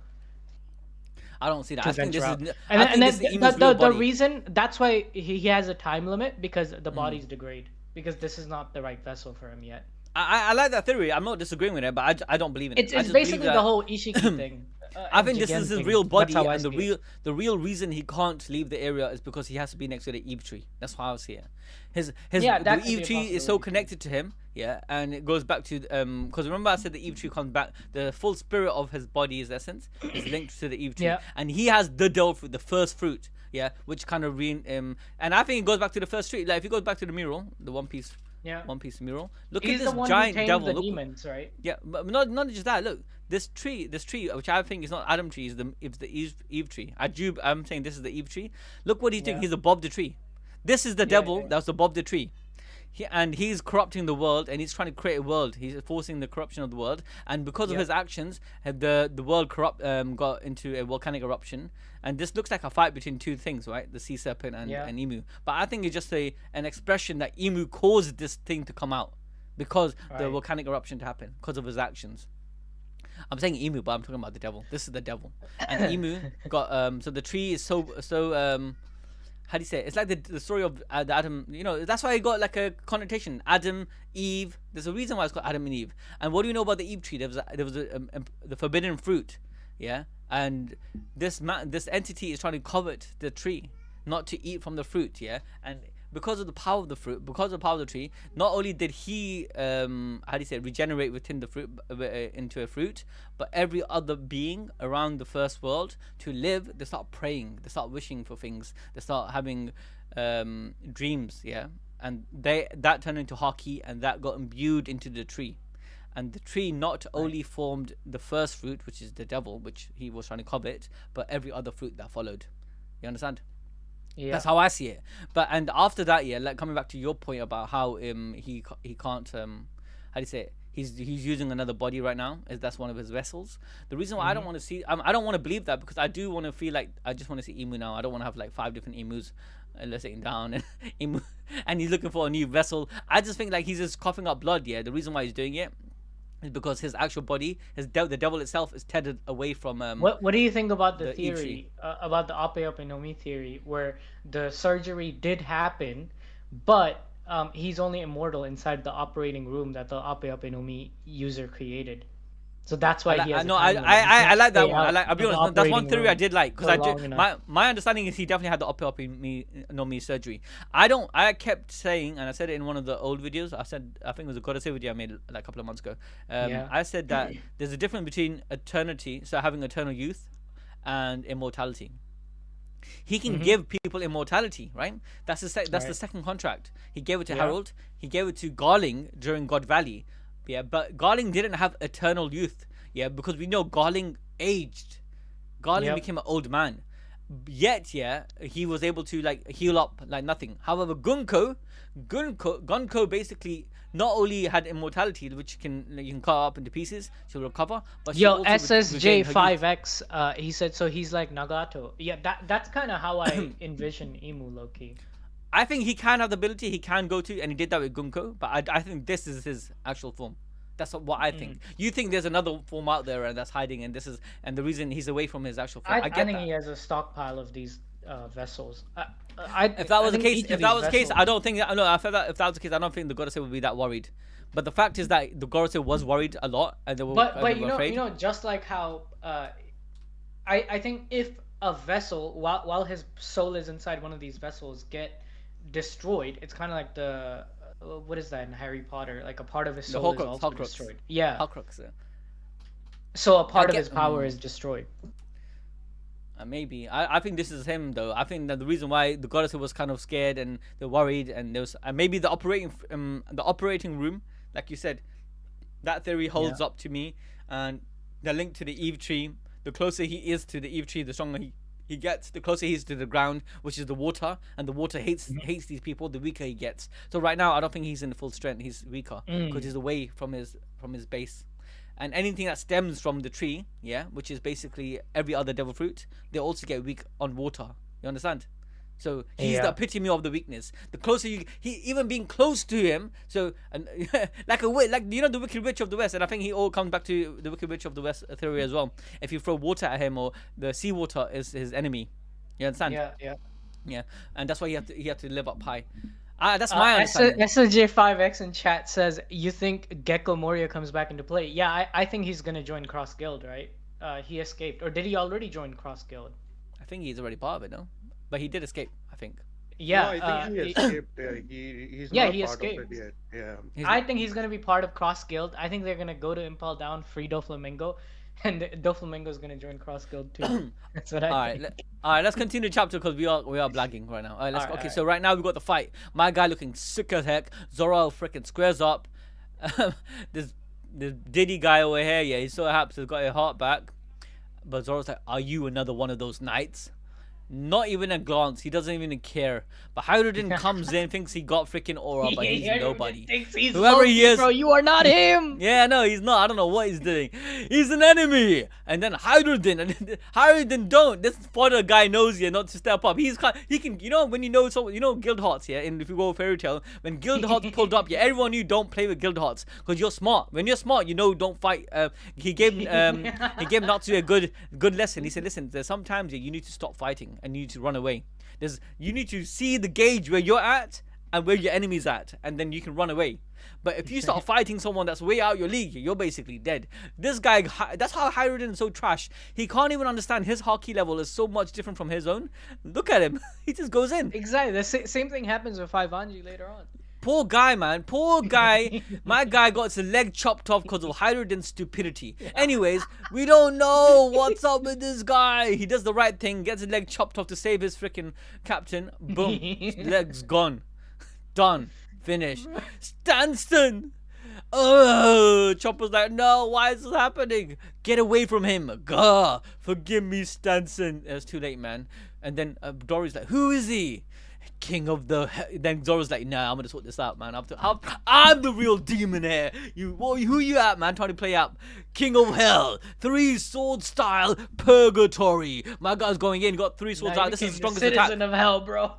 I don't see that. I think this is. And this is Emu's real the body. reason that's why he has a time limit, because the bodies degrade, because this is not the right vessel for him yet. I like that theory. I'm not disagreeing with it, but I don't believe in it. It's I just basically believe the whole Ishiki thing. I think this Jigen is his thing. real body, That's how I and see it. the real reason he can't leave the area is because he has to be next to the Eve tree. That's how I see it. His Yeah, that the could be Eve a tree is so possibility. connected to him, yeah, and it goes back to because remember I said the Eve tree comes back. The full spirit of his body, his essence, is linked to the Eve tree, Yeah. and he has the devil fruit, the first fruit, yeah, which kind of and I think it goes back to the first tree. Like if you go back to the mural, the One Piece mural, look He's at this the one giant who tamed devil. the Look, demons, right? yeah, but not just that. Look, this tree, which I think is not Adam tree, is the Eve tree. I'm saying this is the Eve tree. Look what he's doing. He's above the tree. This is the devil that's above the tree. And he's corrupting the world, and he's trying to create a world. He's forcing the corruption of the world, and because of his actions, the world got into a volcanic eruption. And this looks like a fight between two things, right? The sea serpent and Emu. But I think it's just an expression that Emu caused this thing to come out because the volcanic eruption to happen because of his actions. I'm saying Emu, but I'm talking about the devil. This is the devil, and Emu got so the tree is so how do you say it? It's like the story of the Adam, you know, that's why it got like a connotation. Adam, Eve. There's a reason why it's called Adam and Eve. And what do you know about the Eve tree? There was the forbidden fruit, yeah. And this entity is trying to covet the tree, not to eat from the fruit, yeah. And because of the power of the fruit, because of the power of the tree, not only did he regenerate within the fruit into a fruit, but every other being around the first world to live, they start praying, they start wishing for things, they start having dreams, yeah. And that turned into haki, and that got imbued into the tree. And the tree not only formed the first fruit, which is the devil, which he was trying to covet, but every other fruit that followed. You understand? Yeah. That's how I see it. But and after that, yeah, like coming back to your point about how he can't how do you say it? He's using another body right now. Is that's one of his vessels. The reason why I don't want to see I don't want to believe that, because I do want to feel like I just want to see Imu now. I don't want to have like 5 different Imus. Let's sitting down and Imu, and he's looking for a new vessel. I just think like he's just coughing up blood. Yeah, the reason why he's doing it is because his actual body, the devil itself, is tethered away from. What do you think about the Ichi. theory about the Ape Ape no Mi theory, where the surgery did happen, but he's only immortal inside the operating room that the Ape Ape no Mi user created. So that's why he has. I like that one. I'll be honest. That's one theory I did like, because my understanding is he definitely had the no Mi surgery. I kept saying, and I said it in one of the old videos. I think it was a Goddess video I made like a couple of months ago. I said that there's a difference between eternity, so having eternal youth, and immortality. He can give people immortality, right? That's the second contract. He gave it to Harold. He gave it to Garling during God Valley. Yeah, but Garling didn't have eternal youth. Yeah, because we know Garling aged. Garling became an old man. Yet, yeah, he was able to like heal up like nothing. However, Gunko basically not only had immortality, which you can cut up into pieces to recover, but SSJ5X, he said, so he's like Nagato. Yeah, that's kind of how I envision Imu low-key. I think he can have the ability, he can go to, and he did that with Gunko, but I think this is his actual form. That's what I think. You think there's another form out there and that's hiding, and the reason he's away from his actual form. I think he has a stockpile of these vessels. If that was the case, I don't think that. No, I felt that if that was the case, I don't think the Gorosei would be that worried. But the fact is that the Gorosei was worried a lot, and they were. But you know, just like how I think if a vessel, while his soul is inside one of these vessels, get destroyed, it's kind of like the what is that in Harry Potter? Like a part of his soul is also destroyed. Yeah. Horcrux, yeah. So a part of his power is destroyed. Maybe. I think this is him though. I think that the reason why the Goddess was kind of scared and they're worried, and there was maybe the operating room, like you said, that theory holds up to me, and the link to the Eve tree. The closer he is to the Eve tree, the stronger he gets. The closer he is to the ground, which is the water, and the water hates these people, the weaker he gets. So right now, I don't think he's in full strength. He's weaker because he's away from his base. And anything that stems from the tree, yeah, which is basically every other devil fruit, they also get weak on water. You understand? So he's the epitome of the weakness. The closer he even being close to him. So and like the Wicked Witch of the West, and I think he all comes back to the Wicked Witch of the West theory as well. If you throw water at him, or the seawater is his enemy. You understand? Yeah. And that's why he had to live up high. That's my understanding. SJ5X in chat says, you think Gecko Moria comes back into play? Yeah, I think he's gonna join Cross Guild, right? He escaped, or did he already join Cross Guild? I think he's already part of it, no? But he did escape, I think. Yeah, no, I think he escaped. He's not he part escaped. of it yet. Yeah. I think he's gonna be part of Cross Guild. I think they're gonna go to Impel Down, free Doflamingo, and Doflamingo's gonna join Cross Guild too. That's what I think. All right, let's continue the chapter because we are blagging right now. All right, so right now we got the fight. My guy looking sick as heck. Zoro freaking squares up. this Diddy guy over here, yeah, he's so happy he's got his heart back. But Zoro's like, are you another one of those knights? Not even a glance. He doesn't even care. But Hyruddin comes in, thinks he got freaking aura, but he's nobody. Whoever he is, bro, you are not him. Yeah, no, he's not. I don't know what he's doing. He's an enemy. And then Hyruddin don't. This Potter guy knows you not to step up. He can. You know when you know Guild Hearts, yeah. And if you go Fairy Tail, when Guild Hearts pulled up, yeah, everyone knew don't play with Guild Hearts because you're smart. When you're smart, you know don't fight. He gave Natsu a good lesson. He said, listen, there's sometimes you need to stop fighting and you need to run away. You need to see the gauge where you're at and where your enemy's at, and then you can run away. But if you start fighting someone that's way out your league, you're basically dead. This guy, that's how Hyruddin is so trash. He can't even understand his hockey level is so much different from his own. Look at him. He just goes in. Exactly. The same thing happens with Ivanji later on. Poor guy, man. Poor guy. My guy got his leg chopped off because of Hyruddin's stupidity. Anyways, we don't know what's up with this guy. He does the right thing, gets his leg chopped off to save his freaking captain. Boom. His leg's gone. Done. Finished. Stanston! Oh, Chopper's like, no, why is this happening? Get away from him. Gah. Forgive me, Stanson. It's too late, man. And then Dory's like, who is he? King of the... Then Zoro's like, nah, I'm gonna sort this out, man. I'm the real demon here. Who you at, man? Trying to play up. King of Hell. 3 sword style purgatory. My guy's going in, got 3 swords out. This is the strongest attack. Citizen of Hell, bro.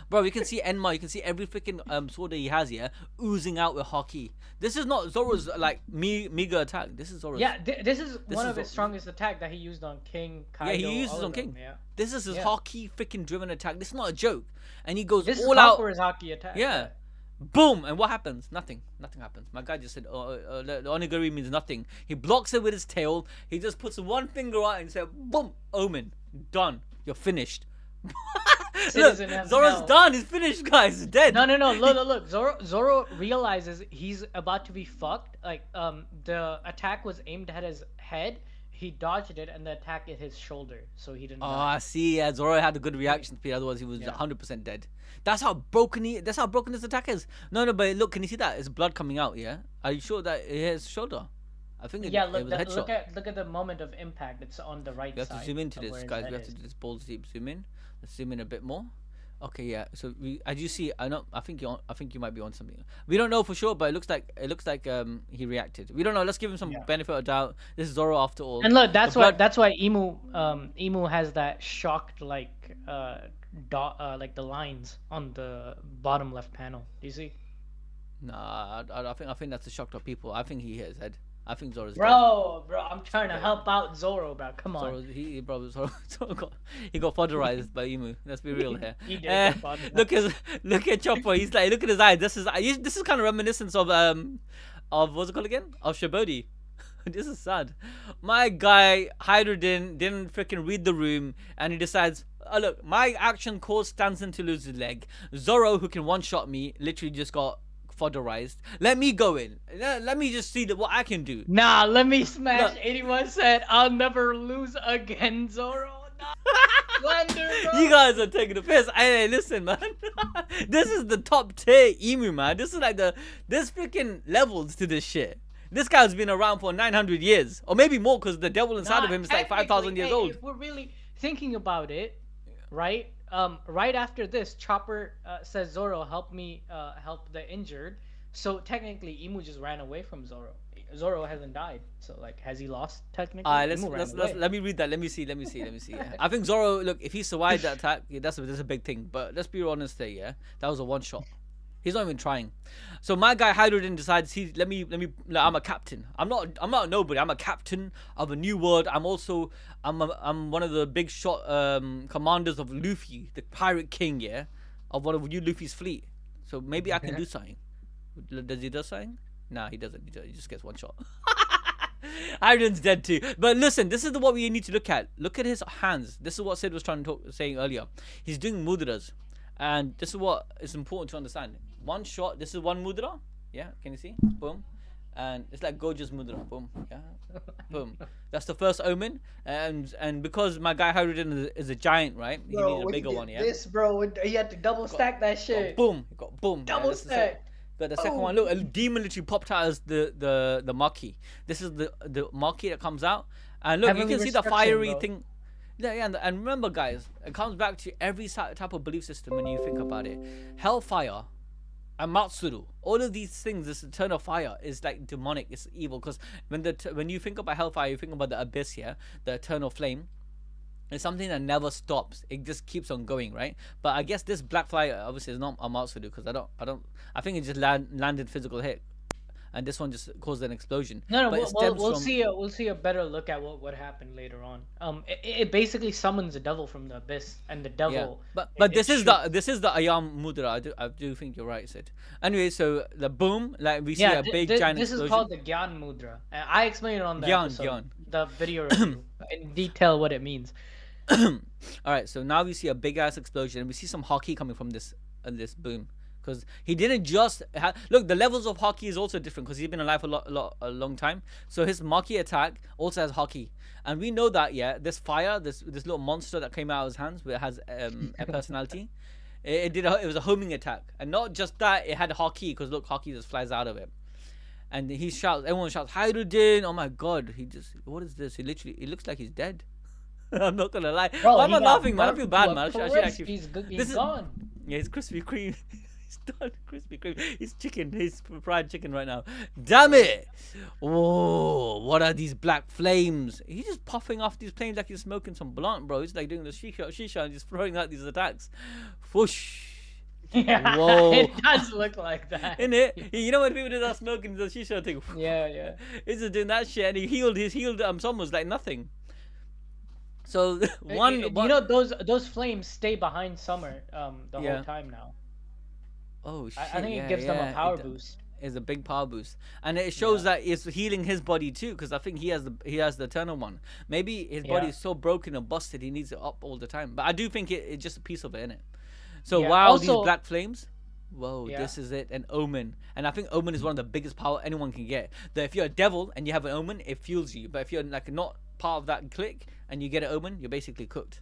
Bro, you can see Enma, you can see every freaking sword that he has here oozing out with hockey. This is not Zoro's like mega attack. This is Zoro's. Yeah, this is one of his strongest attack that he used on King, Kaido. Yeah, he uses on King. Yeah. This is his hockey freaking driven attack. This is not a joke. And he goes this all is out for his hockey attack. Yeah. Boom! And what happens? Nothing. Nothing happens. My guy just said, the onigiri means nothing. He blocks it with his tail. He just puts one finger out and said, boom! Omen. Done. You're finished. Look, Zoro's done. He's finished, guys. He's dead. No. Look. Zoro realizes he's about to be fucked. Like, the attack was aimed at his head. He dodged it, and the attack hit his shoulder, so he didn't. I see. Yeah, Zoro had a good reaction speed. Otherwise, he was 100% dead. That's how broken That's how broken this attack is. No, but look, can you see that? It's blood coming out. Yeah. Are you sure that it hit his shoulder? I think it was a headshot. Look at the moment of impact. It's on the right side. We have to zoom into this, guys. We have to do this balls deep zoom in. Let's zoom in a bit more. Okay, yeah. So as you see, I think you might be on something. We don't know for sure, but it looks like he reacted. We don't know. Let's give him some benefit of doubt. This is Zoro after all. And look, that's why Imu has that shocked like the lines on the bottom left panel. Do you see? Nah, I think that's the shocked of people. I think he hit his head. I think Zoro's dead. Bro, I'm trying to help out Zoro, bro. Come on. Zoro got fodderized by Imu. Let's be real here. He did. Look at Chopper. He's like, look at his eyes. This is kind of reminiscent of what's it called again? Of Shibodi. This is sad. My guy didn't freaking read the room, and he decides, oh look, my action cause Stanson to lose his leg. Zoro, who can one-shot me, literally just got fodderized. Let me go in. Let me just see what I can do. Nah, let me smash 81 cent. I'll never lose again, Zoro. Nah. Slender, bro. You guys are taking the piss. Hey, listen, man. This is the top tier Imu, man. This is like there's freaking levels to this shit. This guy's been around for 900 years, or maybe more, because the devil inside of him is like 5,000 years old. If we're really thinking about it, right? Right after this, Chopper says, Zoro, help me help the injured. So technically, Imu just ran away from Zoro. Zoro hasn't died. So like, has he lost technically? Let me read that. Let me see. Yeah. I think Zoro, look, if he survived that attack, that's a big thing. But let's be honest there, yeah. That was a one shot. He's not even trying. So my guy Hydrogen decides I'm a captain. I'm not a nobody. I'm a captain of a new world. I'm one of the big shot commanders of Luffy, the pirate king, yeah, of one of Luffy's fleet. So maybe I can do something. Does he do something? Nah, he doesn't. He just gets one shot. Hydrogen's dead too. But listen, this is what we need to look at. Look at his hands. This is what Sid was saying earlier. He's doing mudras. And this is what is important to understand. One shot, this is one mudra. Yeah, can you see? Boom. And it's like Gojo's mudra. Boom. Yeah. Boom. That's the first omen. And because my guy Hydrogen is a giant, right? He needs a bigger one, yeah? This, bro, he had to double stack that shit. Boom. He got boom. Double stack. Got the second one. Look, a demon literally popped out as the Maki. This is the Maki that comes out. And look, you can see the fiery thing. Yeah, and remember, guys, it comes back to every type of belief system when you think about it. Hellfire and Matsuru, all of these things, this eternal fire is like demonic, it's evil. Because when you think about hellfire, you think about the abyss here, the eternal flame. It's something that never stops. It just keeps on going, right? But I guess this black fire obviously is not a Matsuru, because I think it just landed physical hit. And this one just caused an explosion. No, we'll see a better look at what happened later on. It basically summons the devil from the abyss, and the devil. Yeah. But this is the Ayam Mudra. I do think you're right, Sid. Anyway, so the boom, like we see a big giant explosion. This is called the Gyan Mudra. I explained it on the episode, the video review in detail what it means. All right, so now we see a big ass explosion, and we see some hockey coming from this boom. Because he didn't just look, the levels of hockey is also different, because he's been alive a long time. So his Maki attack also has hockey, and we know that this fire, this little monster that came out of his hands, where it has a personality. It was a homing attack, and not just that, it had hockey, because look, hockey just flies out of it. And everyone shouts, Hydrogen! Oh my god, what is this? It looks like he's dead. I'm not gonna lie. Bro, Why am he I got laughing, man? I burnt feel to bad, a man. crisp. He's This is- gone. Yeah, he's Krispy Kreme. He's done Krispy Kreme. He's chicken. He's fried chicken right now. Damn it! Whoa! What are these black flames? He's just puffing off these flames like he's smoking some blunt, bro. He's like doing the shisha and just throwing out these attacks. Whoosh! Yeah, Whoa. it does look like that. In it, you know when people do that smoking the shisha thing. Yeah. He's just doing that shit, and he healed. He's healed almost like nothing. So one, you know those flames stay behind Summer the Yeah. whole time now. Oh shit! I think it gives them a power boost. Is a big power boost, and it shows that it's healing his body too. Because I think he has the eternal one. Maybe his body is so broken and busted, he needs it up all the time. But I do think it's just a piece of it, innit? So wow, Also, these black flames. Whoa, Yeah. this is it, an omen. And I think omen is one of the biggest power anyone can get. That if you're a devil and you have an omen, it fuels you. But if you're like not part of that clique and you get an omen, you're basically cooked.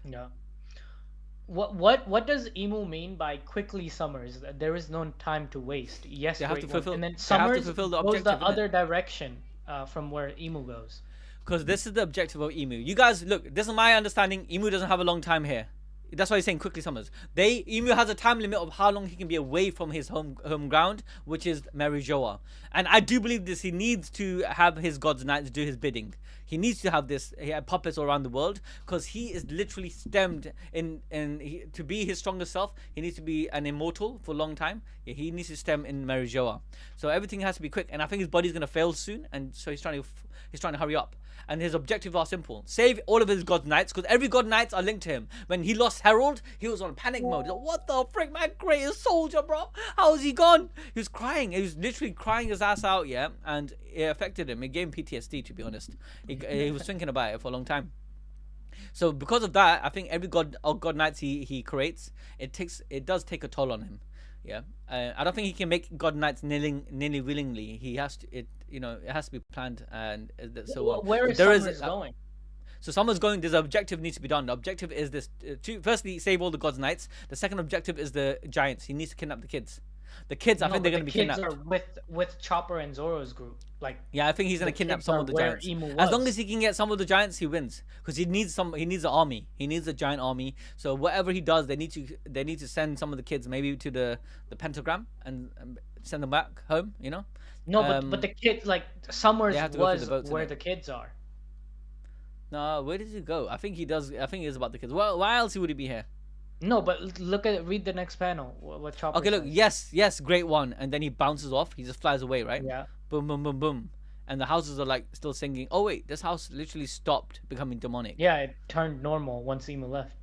Yeah. What does Emu mean by quickly summers? There is no time to waste. Yes, They have great to one. fulfill- And then they have to summers fulfill the goes the objective, innit? other direction from where Emu goes. Because this is the objective of Emu. You guys, look, this is my understanding. Emu doesn't have a long time here. That's why he's saying quickly summers. Emu has a time limit of how long he can be away from his home ground, which is Marijoa. And I do believe this. He needs to have his God's Knights do his bidding. He needs to have this puppets all around the world, because he is literally stemmed to be his strongest self. He needs to be an immortal for a long time. Yeah, he needs to stem in Marijoa. So everything has to be quick. And I think his body's gonna fail soon, and so he's trying to hurry up. And his objective are simple: save all of his God Knights, because every God Knights are linked to him. When he lost Herald, he was on panic mode. He's like, what the frick, my greatest soldier, bro? How is he gone? He was crying. He was literally crying his ass out, yeah. And it affected him. It gave him PTSD, to be honest. He was thinking about it for a long time. So because of that, I think every God Knights he creates, it does take a toll on him. Yeah, I don't think he can make God Knights nearly willingly. He has to. It has to be planned, and so on. Where is There Summers going? So someone's going. There's an objective needs to be done. The objective is this: firstly, save all the God's Knights. The second objective is the giants. He needs to kidnap the kids. The kids, I think they're going to be kidnapped. The kids are with Chopper and Zoro's group. Like, yeah, I think he's going to kidnap some of the giants. As long as he can get some of the giants, he wins. Because he needs an army. He needs a giant army. So whatever he does, they need to send some of the kids maybe to the pentagram and send them back home. You know. No, but the kids, like, Summers was boats, where the kids are. No, where does he go? I think he does. I think it's about the kids. Well, why else would he be here? No, but read the next panel. What Chopper Okay, look, says. yes, great one. And then he bounces off. He just flies away, right? Yeah. Boom, boom, boom, boom. And the houses are like still singing. Oh wait, this house literally stopped becoming demonic. Yeah, it turned normal once Emu left.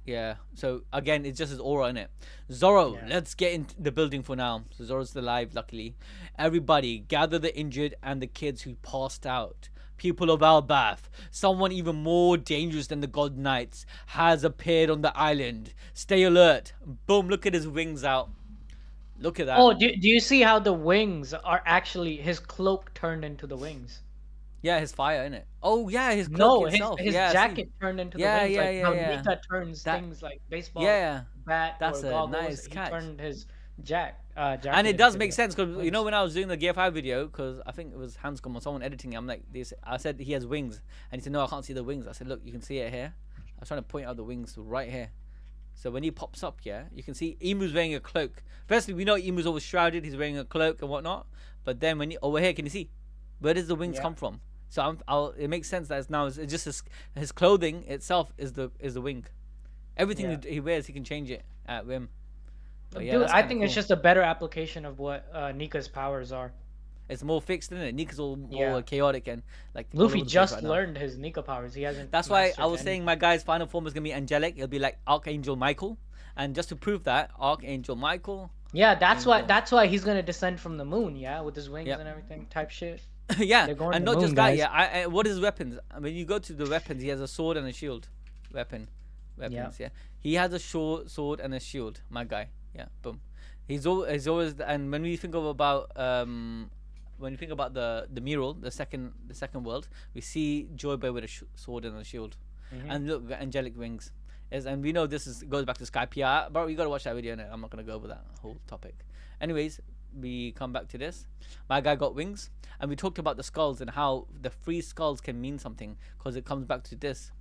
Yeah. So again, it's just his aura in it. Zoro, let's get into the building for now. So Zoro's still alive, luckily. Everybody, gather the injured and the kids who passed out. People of Albath, someone even more dangerous than the God Knights has appeared on the island. Stay alert. Boom, look at his wings out. Look at that. Oh, do you see how the wings are actually his cloak turned into the wings? Yeah, his fire in it. Oh yeah, his cloak itself. his jacket turned into the wings. Yeah, how yeah. Nika turns things like baseball bat that's or a goggles. nice He catch. turned his jacket. And it does make sense, because you know when I was doing the Gear 5 video, because I think it was Hanscom or someone editing it, I'm like, I said he has wings, and he said no, I can't see the wings. I said look, you can see it here. I was trying to point out the wings right here. So when he pops up, yeah, you can see Emu's wearing a cloak. Firstly, we know Emu's always shrouded, he's wearing a cloak and whatnot. But then when over here, can you see where does the wings come from? So it makes sense that it's just his clothing itself is the wing. Everything he wears, he can change it at whim. But yeah, Dude, I think cool. it's just a better application of what Nika's powers are. It's more fixed, isn't it? Nika's all more chaotic and like. Luffy just learned his Nika powers. He hasn't. That's why I was saying my guy's final form is gonna be angelic. It'll be like Archangel Michael, and just to prove that, Archangel Michael. Yeah, that's why he's gonna descend from the moon. Yeah, with his wings and everything, type shit. Yeah, and not just that. Guys. Yeah, what is weapons? I mean, you go to the weapons. He has a sword and a shield. Weapons. Yeah. He has a sword and a shield. My guy. Yeah. Boom. He's always. And when we think about the mural, the second world, we see Joy Boy with a sword and a shield, and look, angelic wings. And we know this goes back to Sky PR, but you gotta watch that video. And I'm not gonna go over that whole topic. Anyways, we come back to this. My guy got wings, and we talked about the skulls and how the 3 skulls can mean something, because it comes back to this.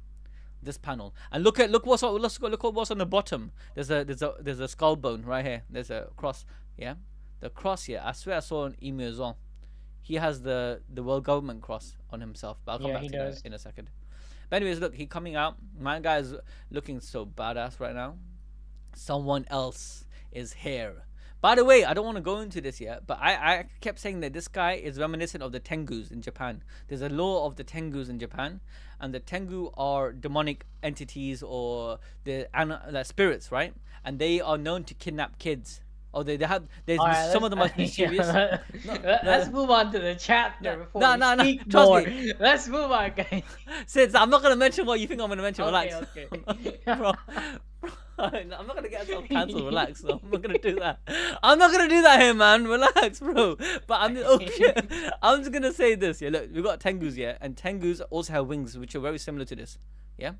This panel, and look what's on the bottom. There's a skull bone right here. There's a cross. Yeah, the cross here. I swear I saw an IMU as well. He has the world government cross on himself. But I'll come back to that in a second. But anyways, look, he coming out. My guy is looking so badass right now. Someone else is here. By the way, I don't want to go into this yet, but I kept saying that this guy is reminiscent of the Tengus in Japan. There's a law of the Tengus in Japan, and the Tengu are demonic entities or the spirits, right? And they are known to kidnap kids. Or there's some of them are mischievous. Let's move on to the chapter before no, we speak trust more. me. Let's move on, guys. Sid, I'm not gonna mention what you think I'm gonna mention. Relax. Okay. Bro, I'm not gonna get myself cancelled. Relax. So I'm not gonna do that. I'm not gonna do that here, man. Relax, bro. But I'm just gonna say this. Yeah, look, we got Tengus here, and Tengus also have wings, which are very similar to this. Yeah.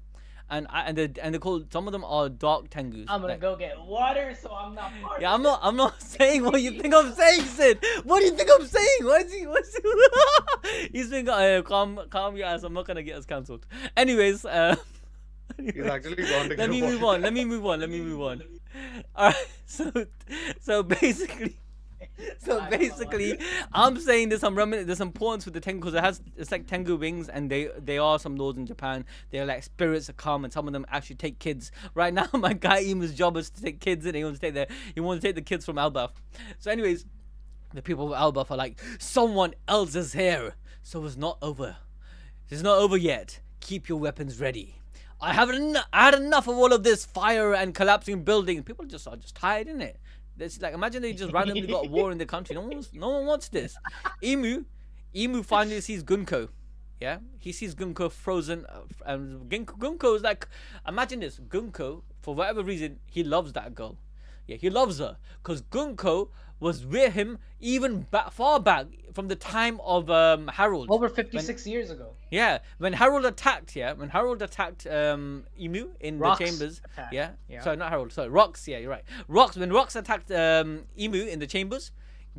And they're called. Some of them are dark Tengus. I'm gonna go get water, so I'm not part. Yeah, I'm not saying what you think I'm saying, Sid. What do you think I'm saying? What's he? He's being calm your ass. I'm not gonna get us cancelled. Anyways, He's actually gone to let me move on. Let me move on. All right. So basically. I'm saying there's there's importance with the Tengu because it's like Tengu wings, and they are some laws in Japan. They're like spirits that come, and some of them actually take kids. Right now, my guy Imu's job is to take kids, and he wants to take the kids from Elbaf. So, anyways, the people of Elbaf are like, someone else is here, so it's not over. It's not over yet. Keep your weapons ready. I had enough of all of this fire and collapsing buildings. People are just tired, isn't it? It's like, imagine they just randomly got a war in the country. No one wants this. Imu finally sees Gunko. Yeah, he sees Gunko frozen, and Gunko is like, imagine this. Gunko, for whatever reason, he loves that girl. Yeah, he loves her because Gunko was with him even far back from the time of Harold. Over 56 years ago. Yeah, when Harold attacked. Imu in Rox the chambers. attacked. Yeah. Yeah. Sorry, not Harold. Sorry, Rox. Yeah, you're right. Rox. When Rox attacked Imu in the chambers,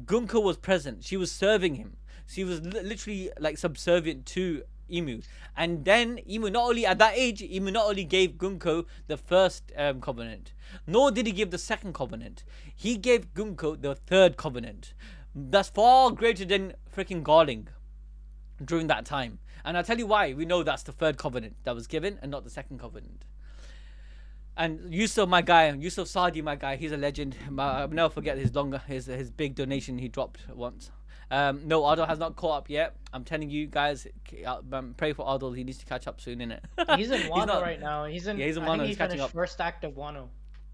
Gunko was present. She was serving him. She was literally like subservient to Imu. And then Imu, not only at that age, Imu not only gave Gunko the first covenant, nor did he give the second covenant. He gave Gunko the third covenant. That's far greater than freaking Garling during that time. And I'll tell you why. We know that's the third covenant that was given and not the second covenant. And Yusuf Sadi, my guy, he's a legend. I'll never forget his big donation he dropped once. No, Ardal has not caught up yet. I'm telling you guys, pray for Ardal. He needs to catch up soon, innit? He's in Wano right now. He's in Wano. I think he's catching up. first act of Wano.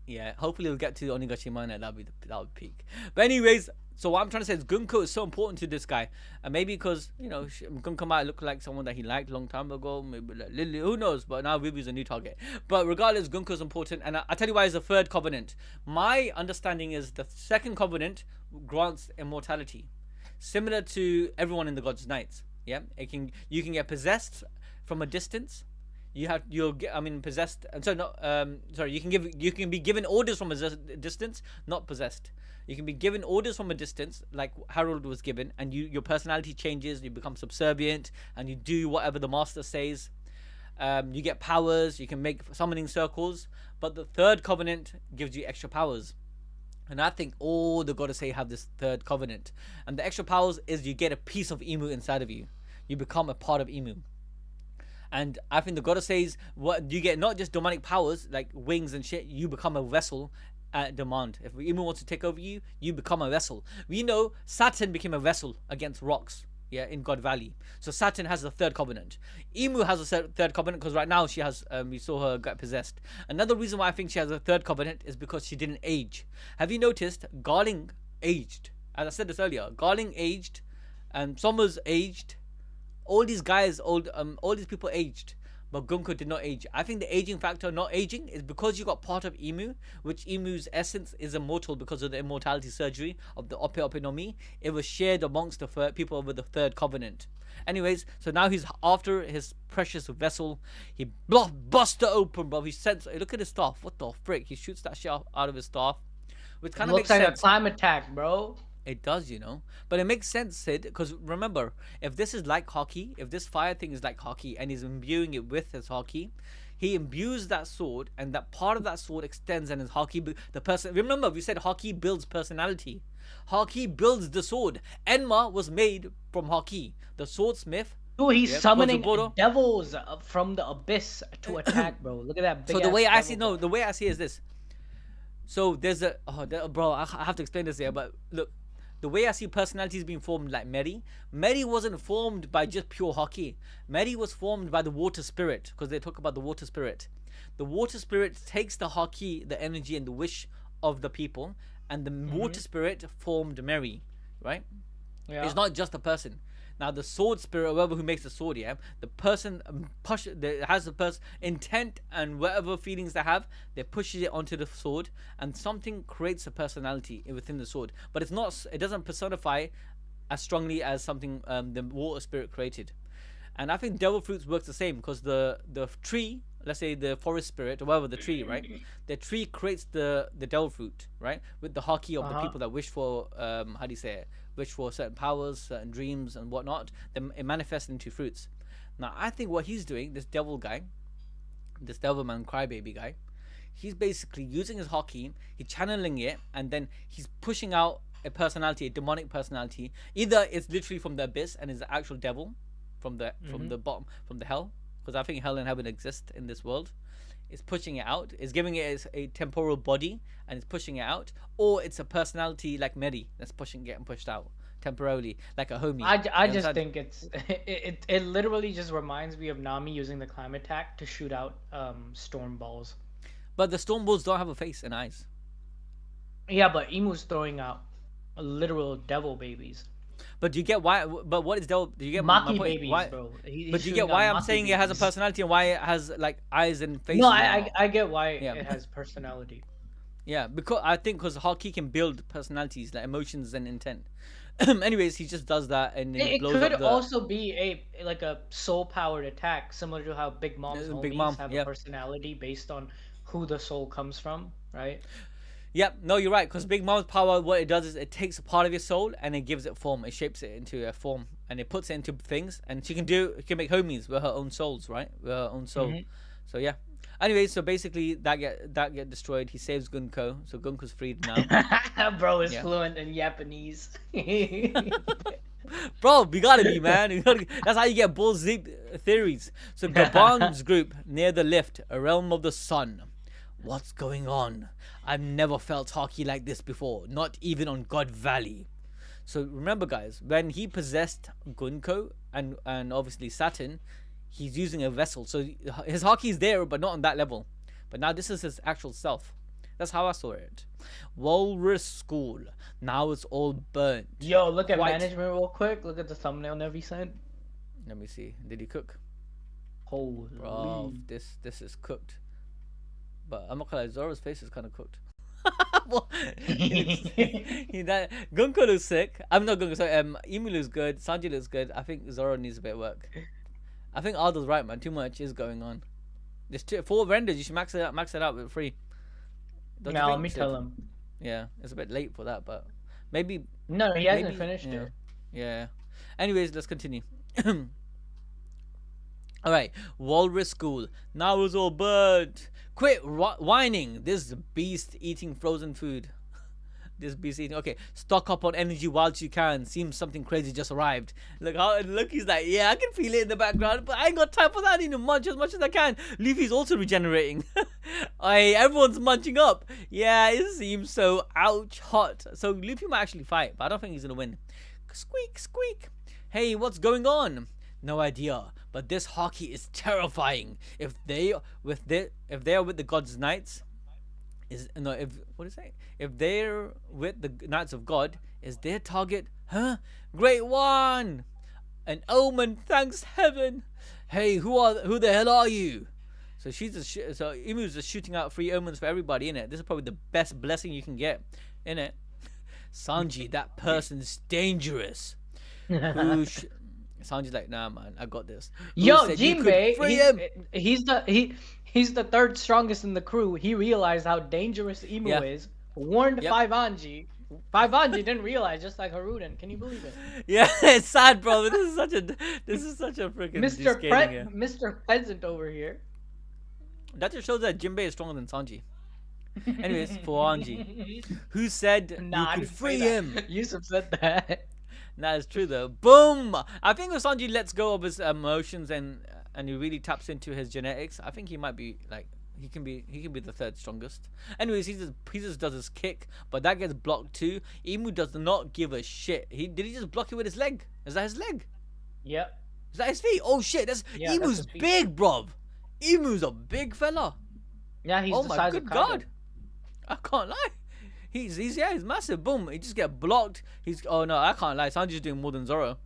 Yeah, hopefully we'll get to Onigashimane. That would peak. But anyways, so what I'm trying to say is Gunko is so important to this guy, and maybe because Gunko might look like someone that he liked a long time ago, maybe like Lily, who knows? But now Vivi's a new target. But regardless, Gunko is important, and I tell you why it's the third covenant. My understanding is the second covenant grants immortality, similar to everyone in the God's Knights. Yeah, you can get possessed from a distance. You can be given orders from a distance, not possessed. You can be given orders from a distance, like Harold was given, and your personality changes. You become subservient, and you do whatever the master says. You get powers. You can make summoning circles. But the third covenant gives you extra powers. And I think all the goddesses have this third covenant. And the extra powers is you get a piece of Imu inside of you. You become a part of Imu. And I think the goddess says, what you get, not just demonic powers like wings and shit, you become a vessel at demand. If Imu wants to take over you, you become a vessel. We know Saturn became a vessel against rocks, yeah, in God Valley. So Saturn has the third covenant. Imu has a third covenant because right now she has, we saw her get possessed. Another reason why I think she has a third covenant is because she didn't age. Have you noticed Garling aged? As I said this earlier, Garling aged, and Sommers aged. All these guys, all these people aged, but Gunko did not age. I think the aging factor, not aging, is because you got part of Imu, which Imu's essence is immortal because of the immortality surgery of the Ope Ope no Mi. It was shared amongst the people over the third covenant. Anyways, so now he's after his precious vessel. He busts it open, bro. He sends. Look at his staff. What the frick? He shoots that shit out of his staff, which kind of makes sense. Looks like a time attack, bro. It does, but it makes sense, Sid, because remember, if this is like hockey, if this fire thing is like hockey and he's imbuing it with his hockey, he imbues that sword, and that part of that sword extends, and his haki, the person. Remember, we said haki builds personality. Haki builds the sword. Enma was made from haki. The swordsmith. Dude, he's summoning Kozubodo. devils from the abyss to attack, bro. Look at that big So the way I see, devil the way I see is this. So there's a, bro, I have to explain this here, but look, the way I see personalities being formed, like Meri wasn't formed by just pure haki. Meri was formed by the water spirit, because they talk about the water spirit. The water spirit takes the haki, the energy and the wish of the people, and the water spirit formed Meri, right? Yeah. It's not just a person. Now the sword spirit, whoever who makes the sword, yeah, the person has the person intent and whatever feelings they have, they pushes it onto the sword, and something creates a personality within the sword. But it's not. It doesn't personify as strongly as something the water spirit created. And I think devil fruits works the same, because the tree, let's say the forest spirit or whatever, the tree, right? The tree creates the devil fruit, right? With the haki of the people that wish for how do you say it? Wish for certain powers, certain dreams and whatnot. Then it manifests into fruits. Now I think what he's doing, this devil guy, this devilman crybaby guy, he's basically using his haki, he's channeling it, and then he's pushing out a personality, a demonic personality. Either it's literally from the abyss and is the actual devil from the bottom, from the hell, because I think hell and heaven exist in this world. It's pushing it out, it's giving it a temporal body, and it's pushing it out. Or it's a personality like Meri that's getting pushed out temporarily, like a homie. I just think it literally just reminds me of Nami using the climate attack to shoot out storm balls. But the storm balls don't have a face and eyes. Yeah, but IMU'S throwing out literal devil babies. But do you get why? But what is devil? Do you get Maki my point? babies, Why, bro. but do you get why I'm saying it has a personality and why it has like eyes and faces? No, I get why it has personality. Yeah, because haki can build personalities, like emotions and intent. Anyways, he just does that, and then It blows could up the... also be a soul powered attack, similar to how Big Mom's homies have a personality based on who the soul comes from, right? Yep, no, you're right, because Big Mom's power, what it does is it takes a part of your soul and it gives it form. It shapes it into a form and it puts it into things, and she can make homies with her own souls, right? With her own soul. So yeah. Anyway, so basically that get destroyed. He saves Gunko, so Gunko's freed now. Bro is fluent in Japanese. Bro, we gotta be, man. That's how you get bull deep theories. So Gabon's group near the lift, a realm of the sun. What's going on? I've never felt haki like this before, not even on God Valley. So remember, guys, when he possessed Gunko and obviously Saturn, he's using a vessel. So his haki is there, but not on that level. But now this is his actual self. That's how I saw it. Walrus School. Now it's all burnt. Yo, look at management real quick. Look at the thumbnail Nevi sent. Let me see. Did he cook? Holy. Bro, this is cooked. But I'm not gonna lie, Zoro's face is kind of cooked. Gunko looks sick. I'm not Gunko, sorry. Imu looks good. Sanji looks good. I think Zoro needs a bit of work. I think Aldo's right, man. Too much is going on. There's 4 renders. You should max it out with 3. No, let me tell him. Yeah, it's a bit late for that, but maybe. No, he hasn't finished it. Yeah. Anyways, let's continue. All right, Walrus School. Now it's all burnt. Quit whining. This beast eating frozen food. This beast eating. Okay, stock up on energy whilst you can. Seems something crazy just arrived. Look, he's like, yeah, I can feel it in the background, but I ain't got time for that. I need to munch as much as I can. Luffy's also regenerating. Everyone's munching up. Yeah, it seems so. Ouch, hot. So Luffy might actually fight, but I don't think he's gonna win. Squeak, squeak. Hey, what's going on? No idea, but this haki is terrifying. If they are with the gods' knights, if they're with the knights of God, is their target? Huh? Great one! An omen, thanks heaven. Hey, who the hell are you? So Imu's just shooting out free omens for everybody, innit? This is probably the best blessing you can get, innit? Sanji, that person's dangerous. Sanji's like, nah, man, I got this. Yo, Jinbei, he's the 3rd strongest in the crew. He realized how dangerous Imu is. Warned 5 Anji. 5 Anji didn't realize, just like Haruden. Can you believe it? Yeah, it's sad, bro. This is such a freaking Mr. Peasant over here. That just shows that Jinbei is stronger than Sanji. Anyways, for Anji, who said Nah, you I could didn't say free that. him? Yusuf said that. That is true though. Boom! I think if Sanji lets go of his emotions and he really taps into his genetics, I think he might be like he can be the third strongest. Anyways, he just does his kick, but that gets blocked too. Imu does not give a shit. Did he just block it with his leg? Is that his leg? Yep. Is that his feet? Oh shit! That's Yeah, that's Emu's his feet. big, bruv. Emu's a big fella. Yeah, he's Oh the my size good of Kaido. god! I can't lie. He's massive. Boom. He just get blocked. Oh no, I can't lie. Sanji's doing more than Zoro.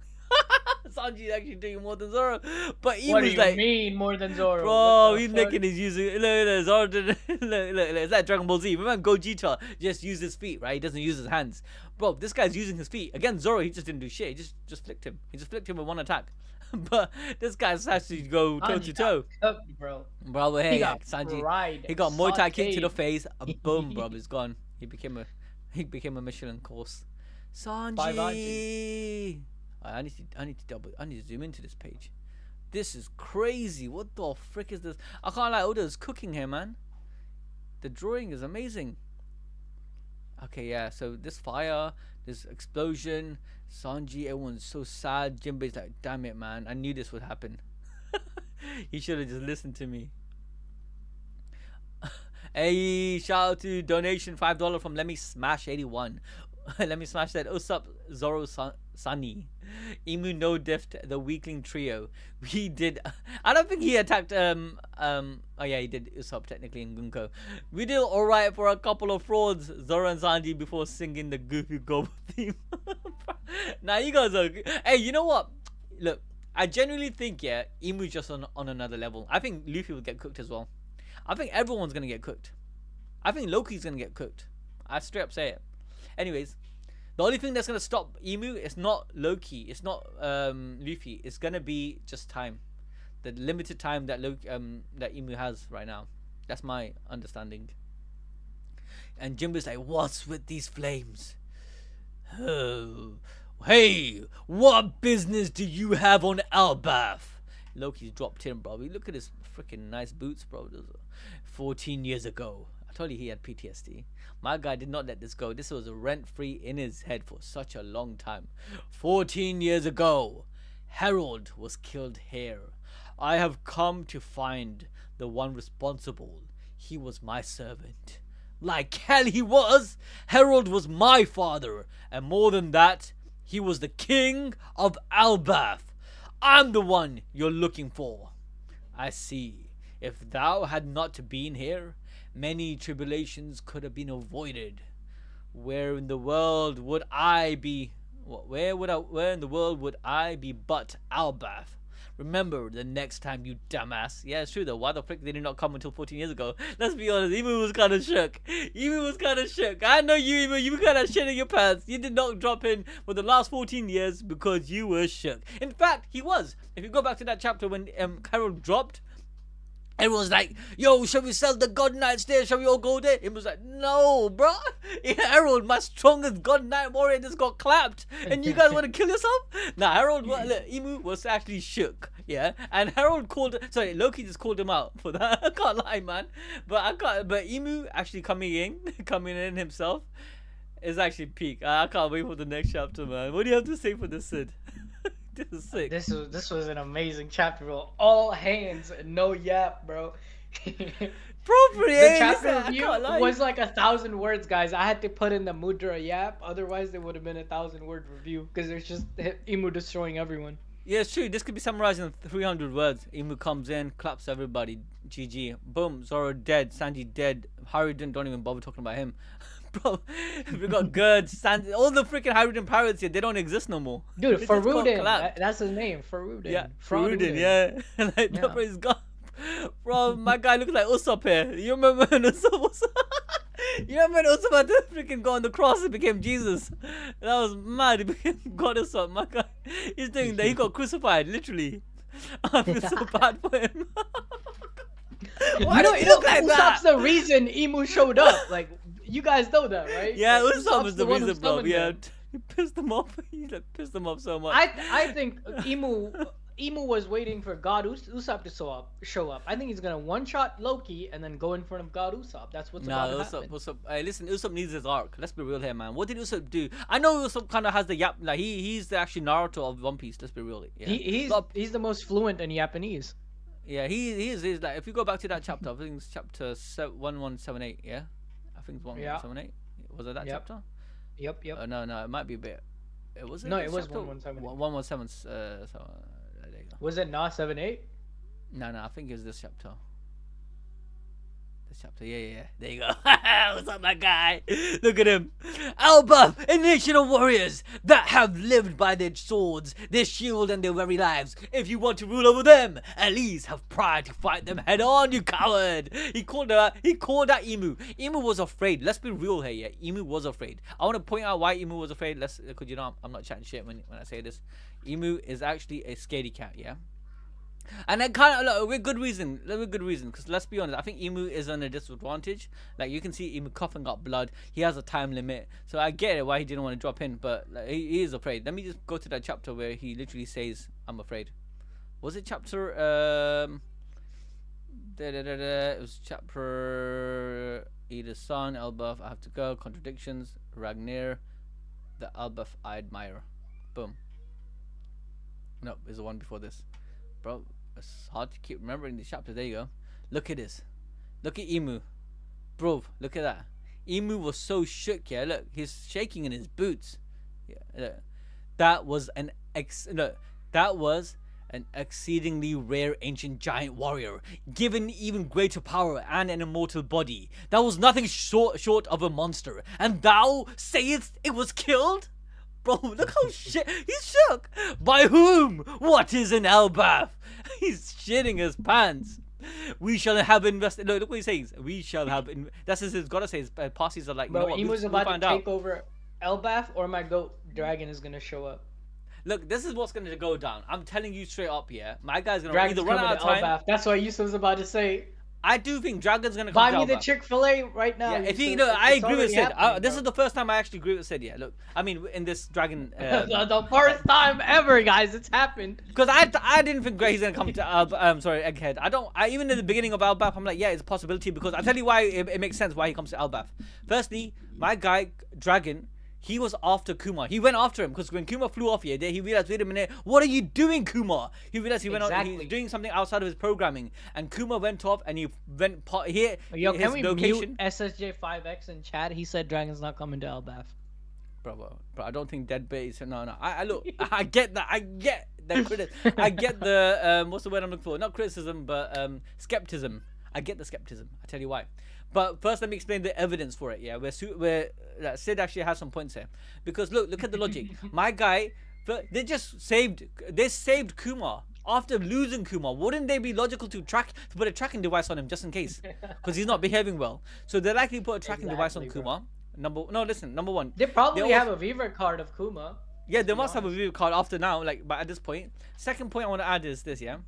Sanji's actually doing more than Zoro. But he What do was you like, mean more than Zoro? bro, What the he's fuck? making his using. Look, Zoro did. Look, it's like Dragon Ball Z. Remember Gogeta just used his feet, right? He doesn't use his hands. Bro, this guy's using his feet. Again, Zoro, he just didn't do shit. He just flicked him. He just flicked him with one attack. But this guy's actually go toe to Sanji toe. got cooked, bro. Bro, hey, He got Sanji. fried, He got Muay Thai kick to the sauteed. face. Boom, bro, he's gone. He became a Michelin course. Sanji. I need to zoom into this page. This is crazy. What the frick is this? I can't lie, Oda's cooking here, man. The drawing is amazing. Okay, yeah, so this fire, this explosion, Sanji, everyone's so sad. Jinbei's like, damn it, man. I knew this would happen. He should have just listened to me. Hey, shout out to donation $5 from Let Me Smash 81. Let me smash that. What's up, Zoro Sunny? Imu no diffed the weakling trio. We did. I don't think he attacked. Oh yeah, he did Usopp technically in Gunko. We did all right for a couple of frauds, Zoro and Sanji, before singing the Goofy Gobo theme. Now you guys are. Hey, you know what? Look, I genuinely think Imu's just on another level. I think Luffy will get cooked as well. I think everyone's gonna get cooked. I think Loki's gonna get cooked. I straight up say it. Anyways, the only thing that's gonna stop Imu is not Loki. It's not Luffy. It's gonna be just time, the limited time that that Imu has right now. That's my understanding. And Jinbei's like, "What's with these flames? Oh, hey, what business do you have on Albath?" Loki's dropped in, bro. Look at his freaking nice boots, bro. 14 years ago. I told you he had PTSD. My guy did not let this go. This was rent-free in his head for such a long time. 14 years ago, Harold was killed here. I have come to find the one responsible. He was my servant. Like hell he was. Harold was my father. And more than that, he was the king of Albath. I'm the one you're looking for. I see. If thou had not been here, many tribulations could have been avoided. Where in the world would I be? Where in the world would I be but Albath? Remember the next time, you dumbass. Yeah, it's true though. Why the frick did he not come until 14 years ago? Let's be honest, Imu was kind of shook. I know you, Imu. You kind of shit in your pants. You did not drop in for the last 14 years because you were shook. In fact, he was. If you go back to that chapter when Harold dropped, everyone's like, yo, shall we sell the God Knights there? Shall we all go there? It was like, no, bro. Harold, my strongest God Knight warrior, just got clapped. And you guys want to kill yourself? Nah, Harold, look, Imu was actually shook. Yeah. And Harold Loki just called him out for that. I can't lie, man. But Imu actually coming in himself is actually peak. I can't wait for the next chapter, man. What do you have to say for this, Sid? This is sick. This was an amazing chapter, bro. All hands, no yap, bro. Properly, The chapter review was like 1,000 words, guys. I had to put in the Mudra yap, otherwise it would have been 1,000-word review because there's just Imu destroying everyone. Yeah, it's true. This could be summarized in 300 words. Imu comes in, claps everybody. GG. Boom. Zoro dead. Sanji dead. Haruden, don't even bother talking about him. Bro, we got Gerd, Sanji, all the freaking Haruden pirates here. They don't exist no more. Dude, They just got Faruden. clapped. That's his name. Faruden. Yeah, Faruden. Faruden. Yeah. Like, Yeah. no, bro, he's gone. Bro, my guy looks like Usopp here. You remember when Usopp was... You remember when Usopp had to freaking go on the cross and became Jesus? That was mad. He became God Usopp. My guy, he's doing that. He got crucified, literally. I feel so bad for him. Why don't he look like that? Usopp's the reason Imu showed up. Like, you guys know that, right? Yeah, Like, Usopp is the one who reason, bro. summoned Yeah, them. he pissed them off. He like pissed them off so much. I think Imu was waiting for God Usopp to show up. I think he's gonna one-shot Loki and then go in front of God Usopp. That's what's about to happen. Usopp. Hey, listen, Usopp needs his arc. Let's be real here, man. What did Usopp do? I know Usopp kind of has the yap. Like he's the actually Naruto of One Piece. Let's be real. Yeah. He's the most fluent in Japanese. Yeah, he is. He's like, if you go back to that chapter, I think it's chapter 1178. Yeah, I think it's 1178. Was it that chapter? Yep. No, it might be a bit. It was. No, it was 1178. 117. There you go. Was it not 78? No, I think it was this chapter. This chapter, yeah. There you go. What's up, my guy? Look at him. Alba, a nation of warriors that have lived by their swords, their shield, and their very lives. If you want to rule over them, at least have pride to fight them head on, you coward. He called out Imu. Imu was afraid. Let's be real here, yeah. Imu was afraid. I want to point out why Imu was afraid. Because you know I'm not chatting shit when I say this. Imu is actually a scaredy cat, yeah. And then kind of with good reason, because let's be honest, I think Imu is on a disadvantage. Like you can see Imu coughing up blood. He has a time limit, so I get it why he didn't want to drop in, but like, he is afraid. Let me just go to that chapter where he literally says, "I'm afraid." Was it chapter? It was chapter either Son, Elbaf, I have to go, contradictions, Ragnar, the Elbaf I admire. Boom. No, it's the one before this, bro. It's hard to keep remembering the chapter. There you go. Look at this. Look at Imu. Bro, look at that. Imu was so shook, yeah. Look, he's shaking in his boots. Yeah, look. That was an exceedingly rare ancient giant warrior, given even greater power and an immortal body. That was nothing short of a monster. And thou sayest it was killed? Bro, look how shit he's shook. By whom? What is an Elbaf? He's shitting his pants. We shall have invested. Look what he says. We shall have. That's his gotta say. His posses are like. Bro, you know what? Emu's about to take over Elbaf, or my goat dragon is gonna show up. Look, this is what's gonna go down. I'm telling you straight up, yeah. My guy's gonna Dragon's either run out of time. Elbaf. That's what Yusuf was about to say. I do think Dragon's gonna come Buy to me the Elbaf. Chick-fil-A right now. Yeah, if you know, I agree with Sid. This is the first time I actually agree with Sid. Yeah, look, I mean, in this Dragon. The first time ever, guys, it's happened. Because I didn't think he's gonna come to Egghead. Even in the beginning of Elbaf, I'm like, yeah, it's a possibility because I tell you why it makes sense why he comes to Elbaf. Firstly, my guy Dragon. He was after Kuma. He went after him because when Kuma flew off here, he realized, wait a minute, what are you doing, Kuma? He realized he went on, he's doing something outside of his programming, and Kuma went off and he went here. Yo, can we mute SSJ5X in chat? He said Dragon's not coming to Elbaf. Bro, I don't think Deadbait is. No. I look. I get that. I get the I get the what's the word I'm looking for? Not criticism, but skepticism. I get the skepticism. I tell you why. But first, let me explain the evidence for it. Yeah, where Sid actually has some points here. Because look at the logic. My guy, they saved Kuma after losing Kuma. Wouldn't they be logical to put a tracking device on him just in case? Because he's not behaving well. So they likely put a tracking device on Kuma. Number one. They probably have a Viver card of Kuma. Yeah, they must have a Viver card after now. But at this point, second point I want to add is this. Yeah.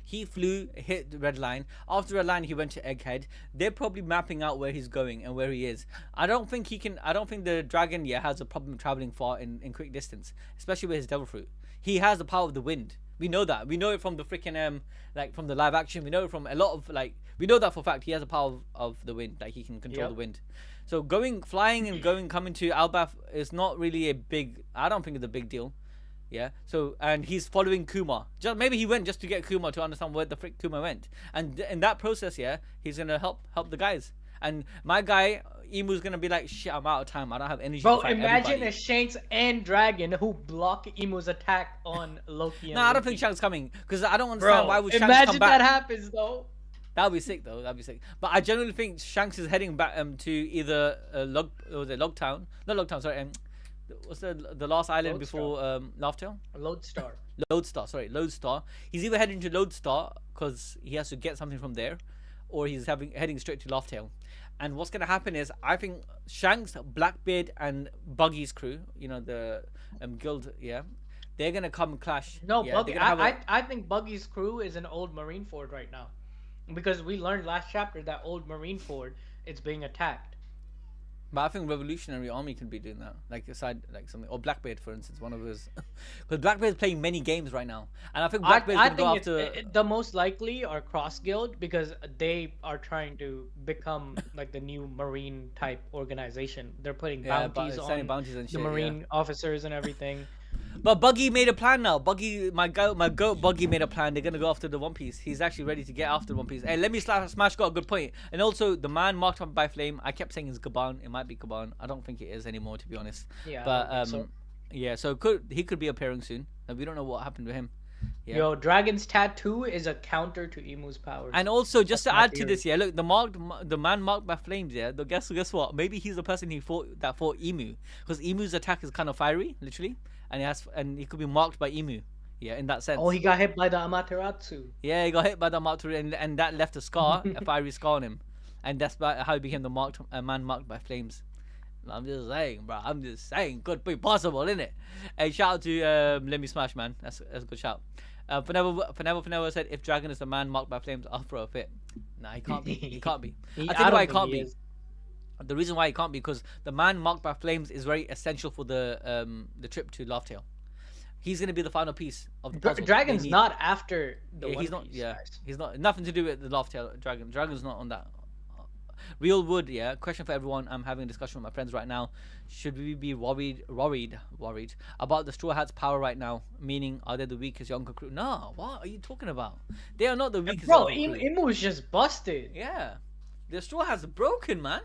He flew, hit the red line. After red line, he went to Egghead. They're probably mapping out where he's going and where he is. I don't think the dragon has a problem traveling far in quick distance, especially with his devil fruit. He has the power of the wind. We know that. We know it from the freaking from the live action. We know it from a lot of we know that for a fact. He has the power of the wind. Like he can control the wind. So flying and coming to Elbaf is not really a big. I don't think it's a big deal. Yeah. So and he's following Kuma. Maybe he went just to get Kuma to understand where the frick Kuma went. And in that process, yeah, he's gonna help the guys. And my guy Imu's gonna be like, shit, I'm out of time. I don't have energy. Bro, to fight imagine everybody. a Shanks and Dragon who block Imu's attack on Loki. No, I don't think Shanks coming because I don't understand why would Shanks imagine come back. that happens though. That'd be sick though. That'd be sick. But I generally think Shanks is heading back to either Logtown. Not Logtown. Sorry. What's the last island before Laughtail? Lodestar. Lodestar. He's either heading to Lodestar because he has to get something from there, or he's heading straight to Laughtail. And what's gonna happen is I think Shanks, Blackbeard, and Buggy's crew, the guild, yeah, they're gonna come and clash. No, yeah, Buggy. I think Buggy's crew is an old Marineford right now, because we learned last chapter that old Marineford is being attacked. But I think Revolutionary Army could be doing that, like aside, like something, or Blackbeard, for instance, one of those. Because Blackbeard's playing many games right now, and I think Blackbeard's I gonna go think after. the most likely are Cross Guild because they are trying to become like the new Marine type organization. They're putting bounties on bounties and the shit, Marine officers and everything. But Buggy made a plan now. Buggy, my goat Buggy made a plan. They're gonna go after the One Piece. He's actually ready to get after the One Piece. Hey, let me smash got a good point. And also the man marked up by flame. I kept saying it's Gaban. It might be Gaban. I don't think it is anymore, to be honest. Yeah. But yeah. So he could be appearing soon. And we don't know what happened to him. Yeah. Yo, Dragon's tattoo is a counter to IMU'S powers. And also, just That's to my add to theory. this, yeah, look, the man marked by flames, yeah. Guess what? Maybe he's the person that fought Emu, because Emu's attack is kind of fiery, literally, and he could be marked by Emu, yeah, in that sense. Oh, he got hit by the Amaterasu. Yeah, he got hit by the Amaterasu, and that left a scar, a fiery scar on him, and that's how he became the man marked by flames. I'm just saying, bro. I'm just saying, could be possible, innit? Hey, shout out to Let Me Smash, man. That's a good shout. Forever said, if Dragon is a man marked by flames, I'll throw a fit. Nah, he can't be. He can't be. I tell you why he can't be. The reason why he can't be, because the man marked by flames is very essential for the trip to Laugh Tale. He's gonna be the final piece of the puzzle. Dragon's not after the One he's not. Piece, Yeah, guys. he's not. Nothing to do with the Laugh Tale. Dragon's not on that. Real Wood, yeah. Question for everyone. I'm having a discussion with my friends right now. Should we be worried about the Straw Hats' power right now? Meaning, are they the weakest Yonko crew? No. What are you talking about? They are not the weakest. Bro, Yonko crew. Imu's just busted. Yeah, the Straw Hats are broken, man.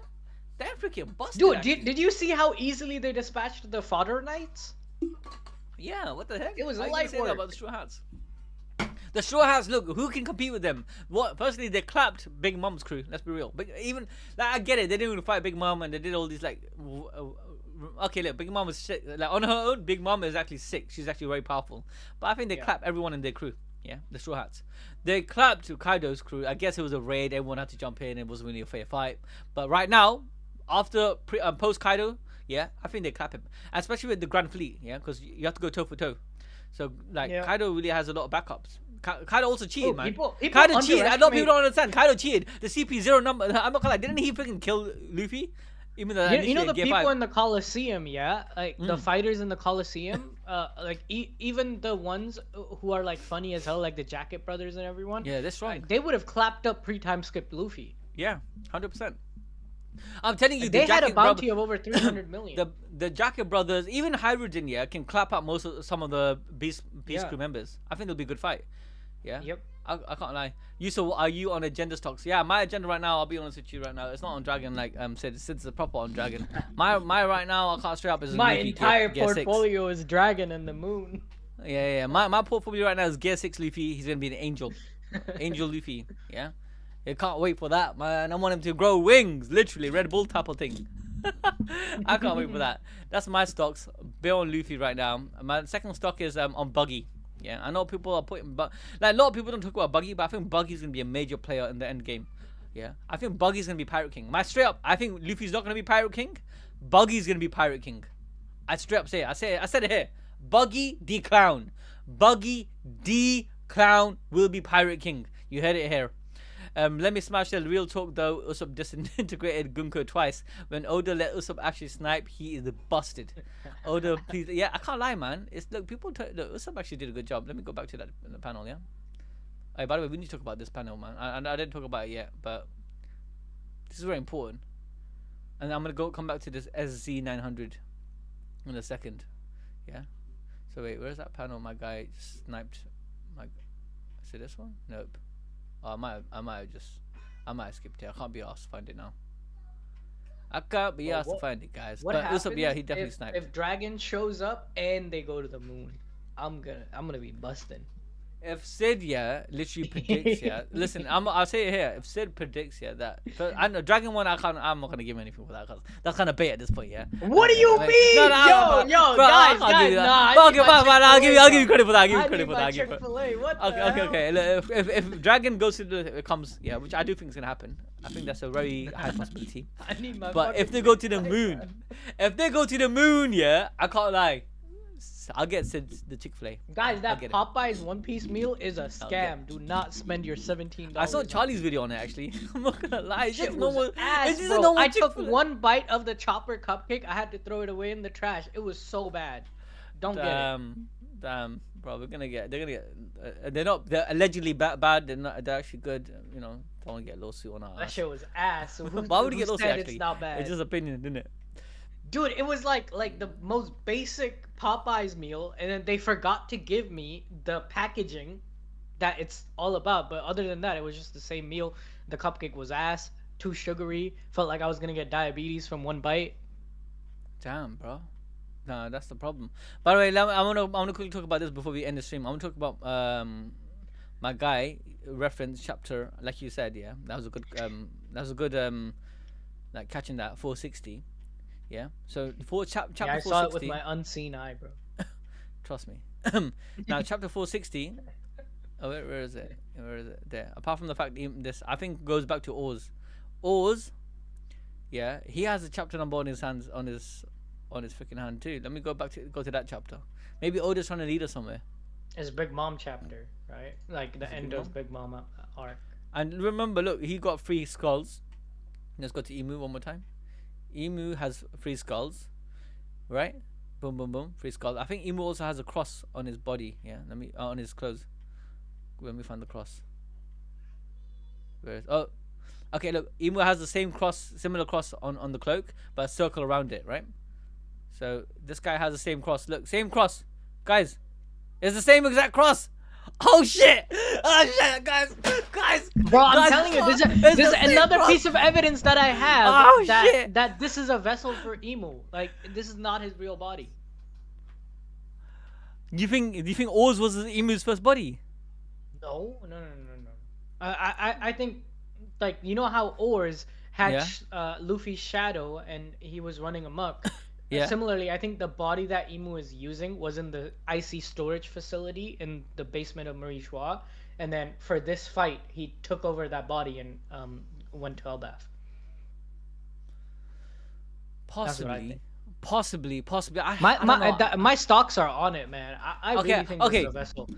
They're freaking busted. Dude, did you see how easily they dispatched the Fodder Knights? Yeah. What the heck? It was How you light gonna say that work. about the Straw Hats. The Straw Hats, look, who can compete with them? What? Firstly, they clapped Big Mom's crew. Let's be real. But even like, I get it. They didn't even fight Big Mom, and they did all these like. Okay, look, Big Mom was sick. Like on her own, Big Mom is actually sick. She's actually very powerful. But I think they clapped everyone in their crew. Yeah, the Straw Hats. They clapped Kaido's crew. I guess it was a raid. Everyone had to jump in. It wasn't really a fair fight. But right now, after post Kaido, yeah, I think they clap him, and especially with the Grand Fleet. Yeah, because you have to go toe for toe. So like Kaido really has a lot of backups. Kaido also cheated, man. Kaido cheated. A lot of people don't understand. Kaido cheated. The CP0 number. I'm not gonna lie. Didn't he freaking kill Luffy? Even though You know the Gear people 5. in the Colosseum, yeah, like the fighters in the Colosseum, like even the ones who are like funny as hell, like the Jacket Brothers and everyone. Yeah, they're strong. They would have clapped up pre-time skipped Luffy. Yeah, 100%. I'm telling you, They had a Jacket bounty of over 300 million. The Jacket Brothers, even Hyrule, yeah, can clap up some of the Beast crew members. I think it'll be a good fight. Yeah. Yep. I can't lie. So are you on agenda stocks? Yeah, my agenda right now, I'll be honest with you right now, it's not on Dragon like said. It's proper on Dragon. My right now, I can't straight up is My Luffy, entire Gear 6. portfolio is Dragon and the Moon. Yeah. My portfolio right now is Gear 6 Luffy. He's gonna be an angel. Angel Luffy. Yeah. I can't wait for that, man. I want him to grow wings, literally Red Bull type of thing. I can't wait for that. That's my stocks. Bill on Luffy right now. My second stock is on Buggy. Yeah, I know people are putting, but like a lot of people don't talk about Buggy, but I think Buggy's gonna be a major player in the end game. Yeah, I think Buggy's gonna be Pirate King. Straight up, I think Luffy's not gonna be Pirate King. Buggy's gonna be Pirate King. I straight up say it. I said it here. Buggy D Clown. Buggy D Clown will be Pirate King. You heard it here. Let me smash the real talk though. Usopp disintegrated Gunko twice. When Oda let Usopp actually snipe, he is busted. Oda, please, yeah, I can't lie, man. It's look, look, Usopp actually did a good job. Let me go back to that in the panel, yeah. Hey, by the way, we need to talk about this panel, man. I didn't talk about it yet, but this is very important. And I'm gonna come back to this SZ900 in a second, yeah. So wait, where's that panel? My guy just sniped. Is it this one? Nope. Oh, I might have skipped it. I can't be asked to find it now. I can't be asked to find it, guys. What But happens Usopp, yeah, he definitely sniped. if Dragon shows up and they go to the moon? I'm gonna be busting. If Sid, yeah, literally predicts, yeah. Listen, I'll say it here. If Sid predicts, yeah, that I know Dragon one, I'm not gonna give him anything for that because that's kind of bait at this point, yeah. What do you mean? No, yo, bro, guys, I'll give you credit for that. I'll give you credit for that. Chick-fil-A. What the hell? Okay. Look, if Dragon goes to it comes, yeah, which I do think is gonna happen. I think that's a very high possibility. I need my But if they go to the moon, yeah, I can't lie. I'll get Sid's the Chick-fil-A. Guys, I'll that get it. Popeye's One Piece meal is a get scam. Do not spend your $17. I saw Charlie's video on it actually. I'm not gonna lie. It's Shit just was normal. ass, It's just a bro. normal I took Chick-fil-A. one bite of the chopper cupcake. I had to throw it away in the trash. It was so bad. Don't get it. Damn, bro. They're gonna get. They're not. They're allegedly bad. They're not. They're actually good. You know. Don't want to get a lawsuit on our That ass. shit was ass. So Why would you get who lawsuit? said Actually, it's not bad? it's just opinion, isn't it? Dude, it was like the most basic Popeyes meal, and then they forgot to give me the packaging that it's all about. But other than that, it was just the same meal. The cupcake was ass, too sugary. Felt like I was gonna get diabetes from one bite. Damn, bro. No, that's the problem. By the way, I wanna quickly talk about this before we end the stream. I wanna talk about my guy reference chapter, like you said. Yeah, that was a good like catching that 460. Yeah. So chapter Yeah, I 460. saw it with my unseen eye, bro. Trust me. Now chapter 460. Oh, where is it? Where is it? There. Apart from the fact this, I think goes back to Oz. Oz. Yeah, he has a chapter number on his hands, on his freaking hand too. Let me go to that chapter. Maybe Oda's trying to lead us somewhere. It's Big Mom chapter, right? Like the end of Big Mom arc. And remember, look, he got 3 skulls. Let's go to Emu one more time. Emu has 3 skulls, right? Boom, boom, boom. 3 skulls. I think Emu also has a cross on his body. Yeah, let me on his clothes. Let me find the cross. Where is? Oh, okay. Look, Emu has the same cross, similar cross on the cloak, but a circle around it, right? So this guy has the same cross. Look, same cross, guys. It's the same exact cross. Oh shit! Oh shit, guys! Bro, I'm guys, telling you, it's there's the same another cross. piece of evidence that I have Oh, shit. that this is a vessel for Emu. Like, this is not his real body. Do you think Oz was Emu's first body? No. I think, like, you know how Oars had Luffy's shadow and he was running amok. Yeah. Similarly, I think the body that Emu is using was in the icy storage facility in the basement of Marie Schwa. And then for this fight, he took over that body and went to Elbaf. Possibly. My stocks are on it, man. I really think this is a vessel.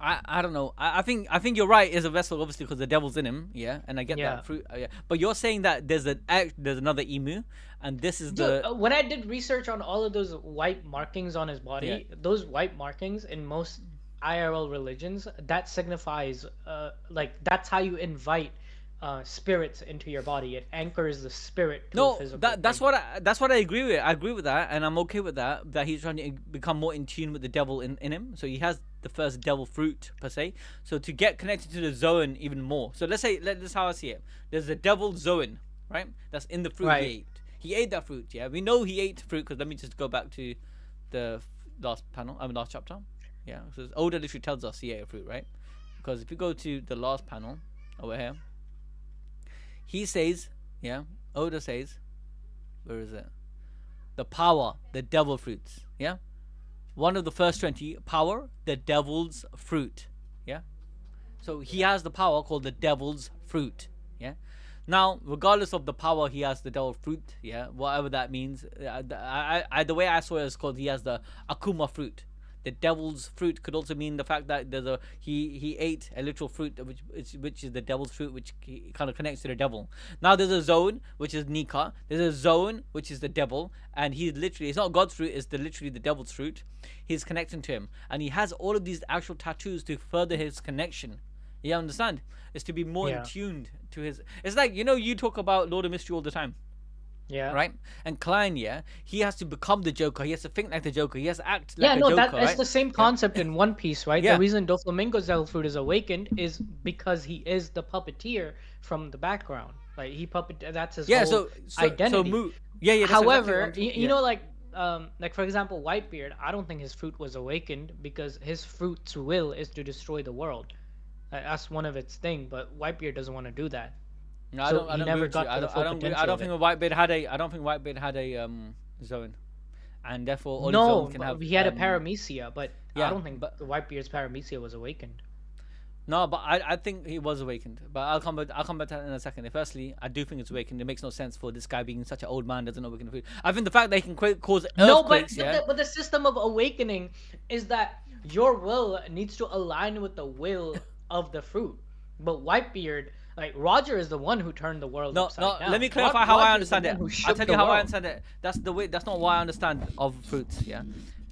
I don't know. I think you're right. It's a vessel, obviously, because the devil's in him. Yeah, and I get that fruit. Yeah, but you're saying that there's another Emu, and this is when I did research on all of those white markings on his body, those white markings in most IRL religions, that signifies like that's how you invite spirits into your body. It anchors the spirit to a physical that's what I agree with. I agree with that, and I'm okay with that. That he's trying to become more in tune with the devil in him. So he has the first devil fruit per se. So to get connected to the Zoan even more. So let's say that's how I see it. There's a devil Zoan, right? That's in the fruit he ate. He ate that fruit. Yeah, we know he ate fruit because let me just go back to the last chapter. Yeah, so Oda literally tells us he ate a fruit, right? Because if you go to the last panel over here, he says, Oda says, where is it? The power, the devil fruits, yeah? One of the first 20, power, the devil's fruit, yeah? So he has the power called the devil's fruit, yeah? Now, regardless of the power he has, the devil fruit, yeah? Whatever that means, the way I saw it is called he has the Akuma fruit. The devil's fruit could also mean the fact that he ate a literal fruit which is the devil's fruit, which kind of connects to the devil. Now there's a zone which is Nika. There's a zone which is the devil, and it's not God's fruit, it's literally the devil's fruit. He's connecting to him, and he has all of these actual tattoos to further his connection. You understand? It's to be more in tuned to his. It's like, you talk about Lord of Mystery all the time. Yeah. Right? And Klein, he has to become the Joker. He has to think like the Joker. He has to act like a Joker. That's the same concept in One Piece, right? The reason Doflamingo's devil fruit is awakened is because he is the puppeteer from the background. Like that's his whole identity. However, you know, like for example, Whitebeard, I don't think his fruit was awakened because his fruit's will is to destroy the world. That's one of its thing, but Whitebeard doesn't want to do that. No, I don't think Whitebeard had a zone, and therefore all his zones can have. He had a paramecia, but I don't think the Whitebeard's paramecia was awakened. No, but I think he was awakened. But I'll come back to that in a second. Firstly, I do think it's awakened. It makes no sense for this guy being such an old man doesn't awaken the food. I think the fact that he can cause No, but earthquakes, yeah. but the system of awakening is that your will needs to align with the will of the fruit. But Whitebeard, like Roger, is the one who turned the world No, upside no. down. Let me clarify how I Roger is the understand it. one who I'll shook tell the you how I world. understand it. That's the way. That's not what I understand of fruits. Yeah,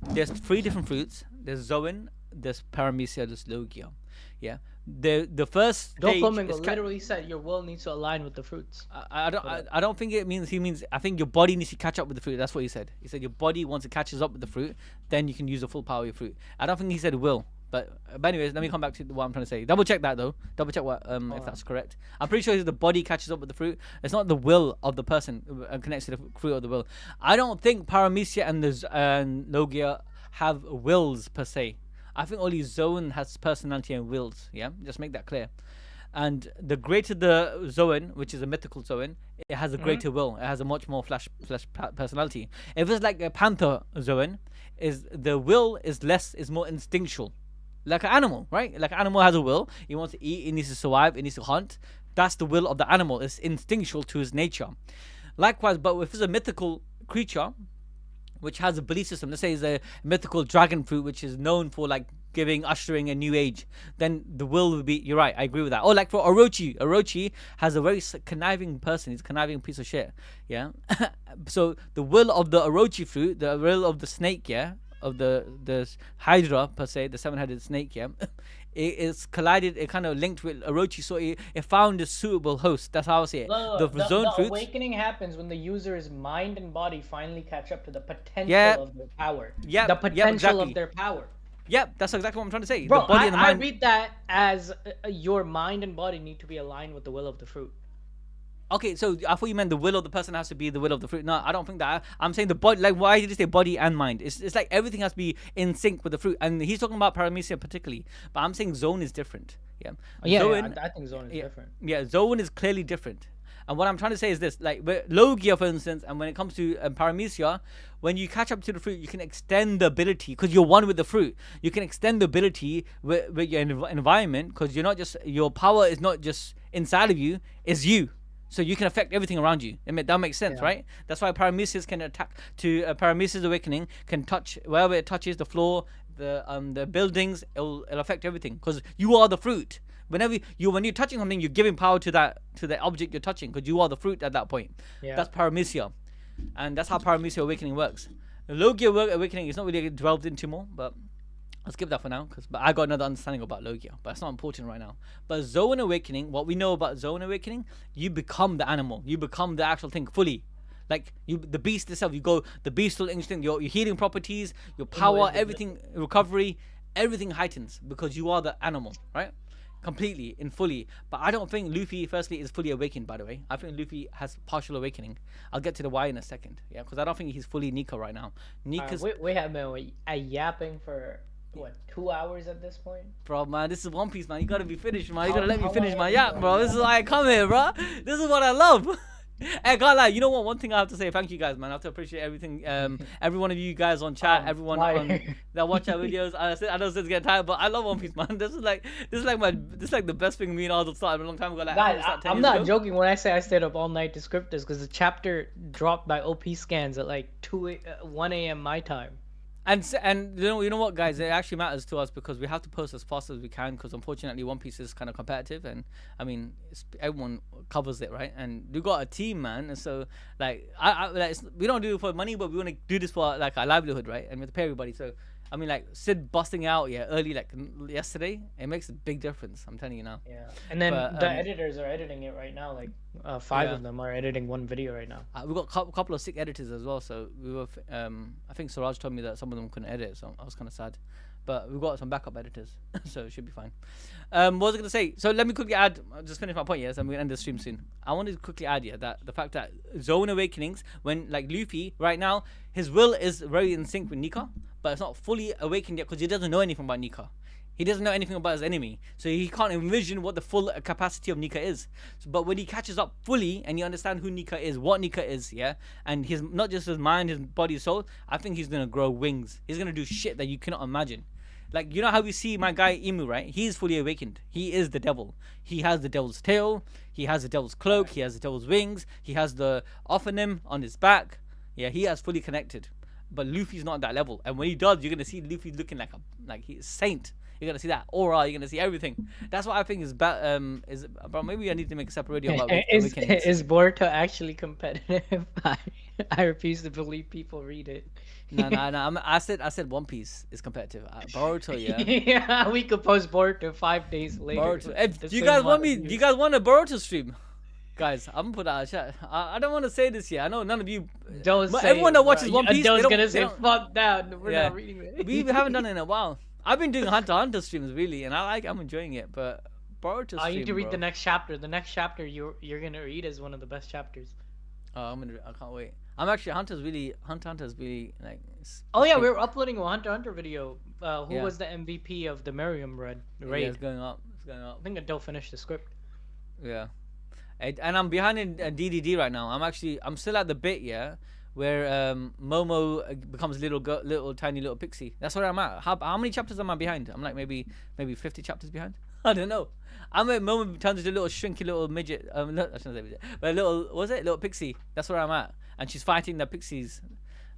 there's 3 different fruits. There's Zoan, there's Paramecia, there's Logia. Yeah, the first stage Doflamingo is literally said your will needs to align with the fruits. I don't think it means he means. I think your body needs to catch up with the fruit. That's what he said. He said your body once it catches up with the fruit, then you can use the full power of your fruit. I don't think he said will. But anyways, let me come back to what I'm trying to say. Double check that though. Double check what if that's correct. I'm pretty sure the body catches up with the fruit. It's not the will of the person connects to the fruit of the will. I don't think Paramecia and Logia have wills per se. I think only Zoan has personality and wills. Yeah, just make that clear. And the greater the Zoan, which is a mythical Zoan, it has a greater will. It has a much more flash personality. If it's like a panther Zoan, is the will is more instinctual. Like an animal, right? Like an animal has a will. He wants to eat, he needs to survive, he needs to hunt. That's the will of the animal. It's instinctual to his nature. Likewise, but if it's a mythical creature, which has a belief system, let's say it's a mythical dragon fruit, which is known for like ushering a new age, then the will will be, you're right, I agree with that. Or like for Orochi has a very conniving person. He's a conniving piece of shit. Yeah. So the will of the Orochi fruit, the will of the snake, yeah, of the Hydra per se, the 7-headed snake, yeah, it's collided, it kind of linked with Orochi, so it found a suitable host. That's how I see it. The awakening happens when the user's mind and body finally catch up to the potential of their power. Yeah, the potential exactly. of their power. Yep, that's exactly what I'm trying to say. Bro, the body and the mind. I read that as your mind and body need to be aligned with the will of the fruit. Okay, so I thought you meant the will of the person has to be the will of the fruit. No, I don't think that. I'm saying the body. Like, why did you say body and mind? It's like everything has to be in sync with the fruit. And he's talking about Paramecia particularly, but I'm saying Zoan is different. Yeah. Zoan, I think Zoan is different. Yeah, Zoan is clearly different. And what I'm trying to say is this: like Logia, for instance, and when it comes to Paramecia, when you catch up to the fruit, you can extend the ability because you're one with the fruit. You can extend the ability with your environment because you're not just your power is not just inside of you; it's you. So you can affect everything around you. That makes sense, right? That's why Paramecia's can attack to Paramecia's awakening can touch wherever it touches the floor, the buildings. It'll affect everything because you are the fruit. When you're touching something, you're giving power to the object you're touching because you are the fruit at that point. Yeah. That's Paramecia, and that's how Paramecia awakening works. The Logia awakening is not really delved into more, but I'll skip that for now but I got another understanding about Logia, but it's not important right now. But Zoan awakening, what we know about Zoan awakening, you become the animal, you become the actual thing fully. Like the beast itself, the beastal instinct, your healing properties, your power, everything, recovery, everything heightens because you are the animal, right? Completely and fully. But I don't think Luffy firstly is fully awakened, by the way. I think Luffy has partial awakening. I'll get to the why in a second. Yeah, because I don't think he's fully Nika right now. Nika's we have been yapping for what, 2 hours at this point? Bro, man, this is One Piece, man. You gotta be finished, man. You gotta let me finish my yap, bro. This is why I come here, bro. This is what I love. Hey, can't lie. You know what? One thing I have to say, thank you guys, man. I have to appreciate everything. Every one of you guys on chat, everyone that watch our videos. I know it's getting tired, but I love One Piece, man. This is like the best thing me and Arnold started a long time ago. Like, guys, I'm not joking when I say I stayed up all night to script this because the chapter dropped by OP scans at like 1 a.m. my time. And you know what, guys? It actually matters to us because we have to post as fast as we can because unfortunately One Piece is kind of competitive, and I mean everyone covers it, right? And we got a team, man. And so like we don't do it for money, but we want to do this for like our livelihood, right? And we have to pay everybody. So I mean, like Sid busting out early like yesterday, it makes a big difference. I'm telling you now. Yeah. And then the editors are editing it right now. Like 5 of them are editing one video right now. We've got a couple of sick editors as well. So we were, I think Siraj told me that some of them couldn't edit, so I was kind of sad. But we've got some backup editors, so it should be fine. What was I gonna say? So let me quickly add. I'll just finish my point, yes, and we're gonna end the stream soon. I wanted to quickly add that the fact that Zoan awakenings, when like Luffy right now, his will is very in sync with Nika, but it's not fully awakened yet because he doesn't know anything about Nika. He doesn't know anything about his enemy, so he can't envision what the full capacity of Nika is. But when he catches up fully and you understand who Nika is, what Nika is, yeah, and his not just his mind, his body, his soul, I think he's gonna grow wings. He's gonna do shit that you cannot imagine. Like, you know how we see my guy Imu, right? He's fully awakened. He is the devil. He has the devil's tail. He has the devil's cloak. He has the devil's wings. He has the Ophanim on his back. Yeah, he has fully connected. But Luffy's not at that level. And when he does, you're gonna see Luffy looking like he's a saint. You're gonna see that aura. You're gonna see everything. That's what I think is bro. Maybe I need to make a separate video about awakenings. Is Boruto actually competitive? I refuse to believe people read it. No. I said One Piece is competitive. Boruto, yeah. Yeah, we could post Boruto 5 days later. Boruto. If you guys want me, you guys want a Boruto stream? Guys, I'm gonna put out a chat. I don't want to say this yet. I know none of you. Don't say everyone that watches it, One Piece, Ado's gonna say fuck that. We're not reading it. We haven't done it in a while. I've been doing Hunter x Hunter streams really, and I'm enjoying it. But Boruto stream, I need to read the next chapter. The next chapter you're gonna read is one of the best chapters. Oh, I can't wait. I'm actually Hunter x Hunter is really like. Oh yeah, we were uploading a Hunter x Hunter video. Who was the MVP of the Miriam raid? Yeah, it's going up. I think Ado finished the script. Yeah. And I'm behind in DDD right now. I'm still at the bit, yeah, where Momo becomes little tiny little pixie. That's where I'm at. How many chapters am I behind? I'm like maybe 50 chapters behind. I don't know. I'm at Momo turns into a little shrinky little midget. No, I shouldn't say midget, but a little pixie. That's where I'm at, and she's fighting the pixies.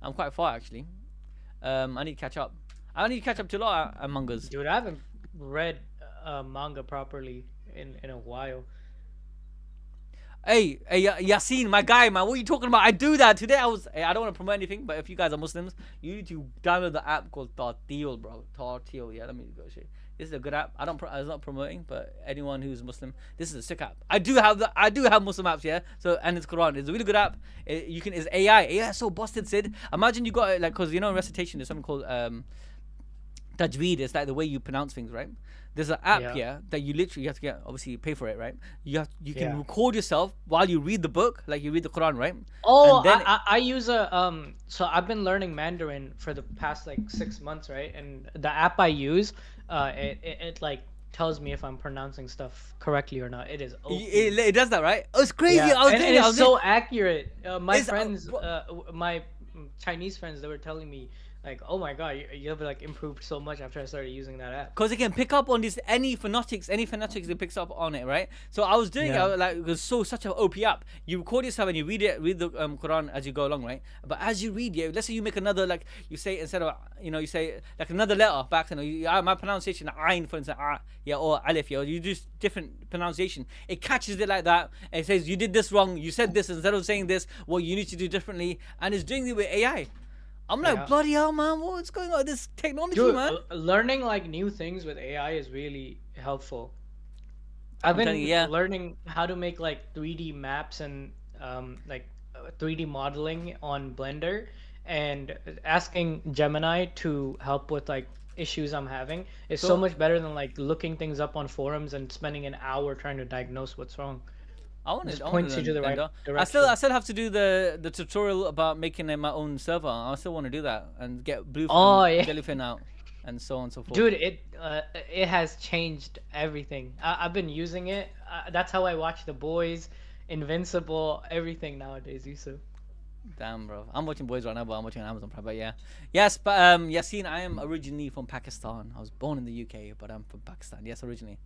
I'm quite far actually. I need to catch up. I need to catch up to a lot of mangas. Dude, I haven't read manga properly in a while. Hey, Yasin, my guy, man, what are you talking about? I do that today. I don't want to promote anything, but if you guys are Muslims, you need to download the app called Tartil, bro. Tartil, yeah. Let me go show you. This is a good app. I was not promoting, but anyone who's Muslim, this is a sick app. I do have Muslim apps, yeah. So and it's Quran. It's a really good app. It's AI. AI is so busted, Sid. Imagine you got it like, cause you know in recitation there's something called tajweed. It's like the way you pronounce things, right? There's an app that you literally have to get, obviously pay for it, right? You can record yourself while you read the book, like you read the Quran, right? Oh, and then I use so I've been learning Mandarin for the past like 6 months, right? And the app I use, it like tells me if I'm pronouncing stuff correctly or not. It is it does that, right? Oh, it's crazy. Yeah. It's so accurate. My friends, my Chinese friends, they were telling me, like, oh my god, you've like improved so much after I started using that app. Because it can pick up on this any phonetics it picks up on it, right? So I was doing it, like it was such an OP app. You record yourself and you read the Quran as you go along, right? But as you read it, let's say you make another, like you say instead of you say like another letter back, my pronunciation, Ain for instance, or Alif, you do different pronunciation. It catches it like that and it says you did this wrong, you said this instead of saying this, what you need to do differently, and it's doing it with AI. I'm like, bloody hell, man, what's going on with this technology, dude, man? Learning like new things with AI is really helpful. I've been learning how to make like 3D maps and like 3D modeling on Blender, and asking Gemini to help with like issues I'm having is so much better than like looking things up on forums and spending an hour trying to diagnose what's wrong. I want to point you to the right direction. I still have to do the tutorial about making my own server. I still want to do that and get blue jellyfin out and so on and so forth. Dude, it has changed everything. I've been using it. That's how I watch The Boys, Invincible, everything nowadays, Yusuf. Damn, bro. I'm watching Boys right now, but I'm watching Amazon Prime. But yeah. Yes, but Yasin, I am originally from Pakistan. I was born in the UK, but I'm from Pakistan. Yes, originally.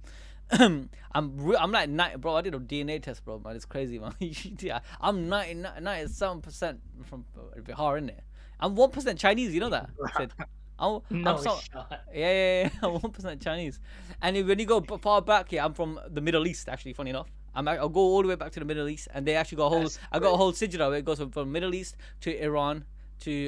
I'm like, bro, I did a DNA test, bro, man. It's crazy, man. I'm 97% from Bihar, innit? I'm 1% Chinese, you know that? I'm 1% Chinese. And when you go far back here, I'm from the Middle East, actually, funny enough. I'll go all the way back to the Middle East, and they actually got a whole sigil where it goes from Middle East to Iran to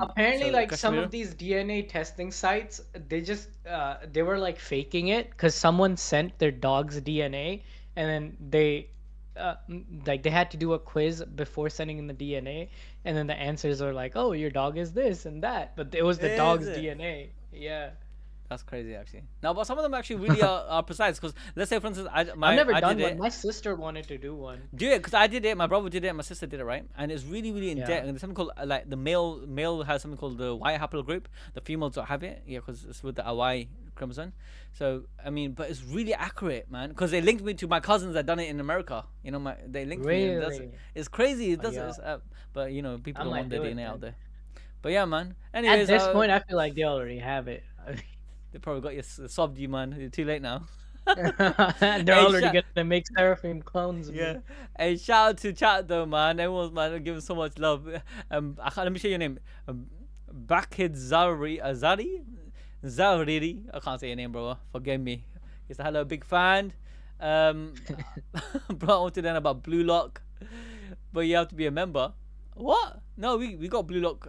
apparently like Kashmir. Some of these DNA testing sites, they were like faking it because someone sent their dog's DNA, and then they had to do a quiz before sending in the DNA, and then the answers are like, oh, your dog is this and that, but it was the dog's DNA. Yeah. That's crazy, actually. No, but some of them actually really are precise. Because let's say, for instance, I've never done one. My sister wanted to do one. Do it, because I did it. My brother did it. My sister did it, right? And it's really, really in depth. And there's something called like the male has something called the Y haplogroup. The females don't have it, because it's with the Y chromosome. So I mean, but it's really accurate, man. Because they linked me to my cousins that done it in America. They linked me. It's crazy. It does. But people don't want their DNA out there. But yeah, man. Anyways, at this point, I feel like they already have it. They probably got you sobbed you, man. You're too late now. They're already gonna make Seraphim clones. Of Yeah. me. Hey, shout out to chat though, man. Everyone's man giving so much love. Let me show you your name. Bakid Zariri. I can't say your name, bro. Forgive me. He said hello, big fan. Bro, I want to learn about Blue Lock, but you have to be a member. What? No, we got Blue Lock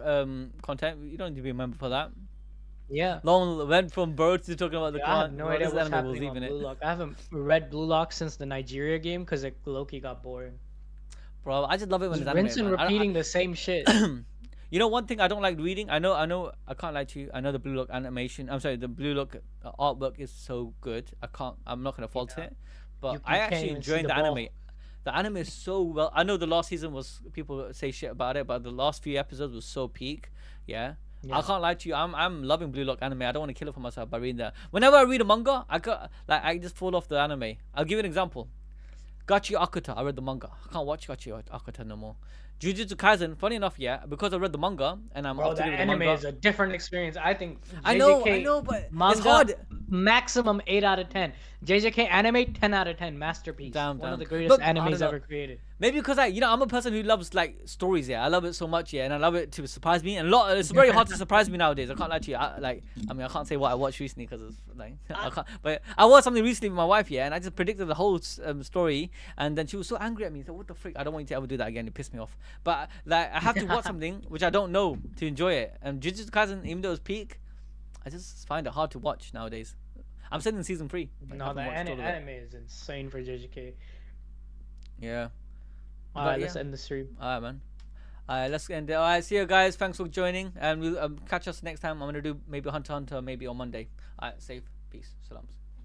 content. You don't need to be a member for that. Yeah. Long went from birds to talking about the I have clan. no Bro, idea this what's anime was happening on leaving Blue it. Lock. I haven't read Blue Lock since the Nigeria game because it low-key got boring. Bro, I just love it when it's Rinse anime. and Man. repeating the same shit. You know one thing I don't like reading. I can't lie to you. I know the Blue Lock animation. I'm sorry, the Blue Lock artwork is so good. I'm not gonna fault it, but I can't actually even see enjoyed the the ball. anime. The anime is so well. I know the last season was people say shit about it, but the last few episodes was so peak. Yeah. I can't lie to you. I'm loving Blue Lock anime. I don't want to kill it for myself by reading that. Whenever I read a manga, I just fall off the anime. I'll give you an example. Gachi Akuta. I read the manga. I can't watch Gachi Akuta no more. Jujutsu Kaisen. Funny enough, yeah, because I read the manga and I'm Bro, up to the date with the anime manga. is a different experience. I think I JJK know, but manga, it's hard. maximum 8 out of 10. JJK anime 10 out of 10 masterpiece. One Damn. of the greatest Look, I don't animes know. ever created. Maybe because I'm a person who loves like stories. Yeah, I love it so much. Yeah, and I love it to surprise me. And it's very hard to surprise me nowadays. I can't lie to you. I can't say what I watched recently because it's like I can't. But I watched something recently with my wife. Yeah, and I just predicted the whole story, and then she was so angry at me. So what the freak? I don't want you to ever do that again. It pissed me off. But like I have to watch something which I don't know to enjoy it. And Jujutsu Kaisen, even though it's peak, I just find it hard to watch nowadays. I'm still in season 3. Like, I No, the haven't watched all of it. anime is insane for JJK. Yeah. Alright, let's end the stream. Alright, man. Alright, let's end it. Alright, see you guys. Thanks for joining. And we'll catch us next time. I'm going to do maybe Hunter x Hunter, maybe on Monday. Alright, safe. Peace. Salams.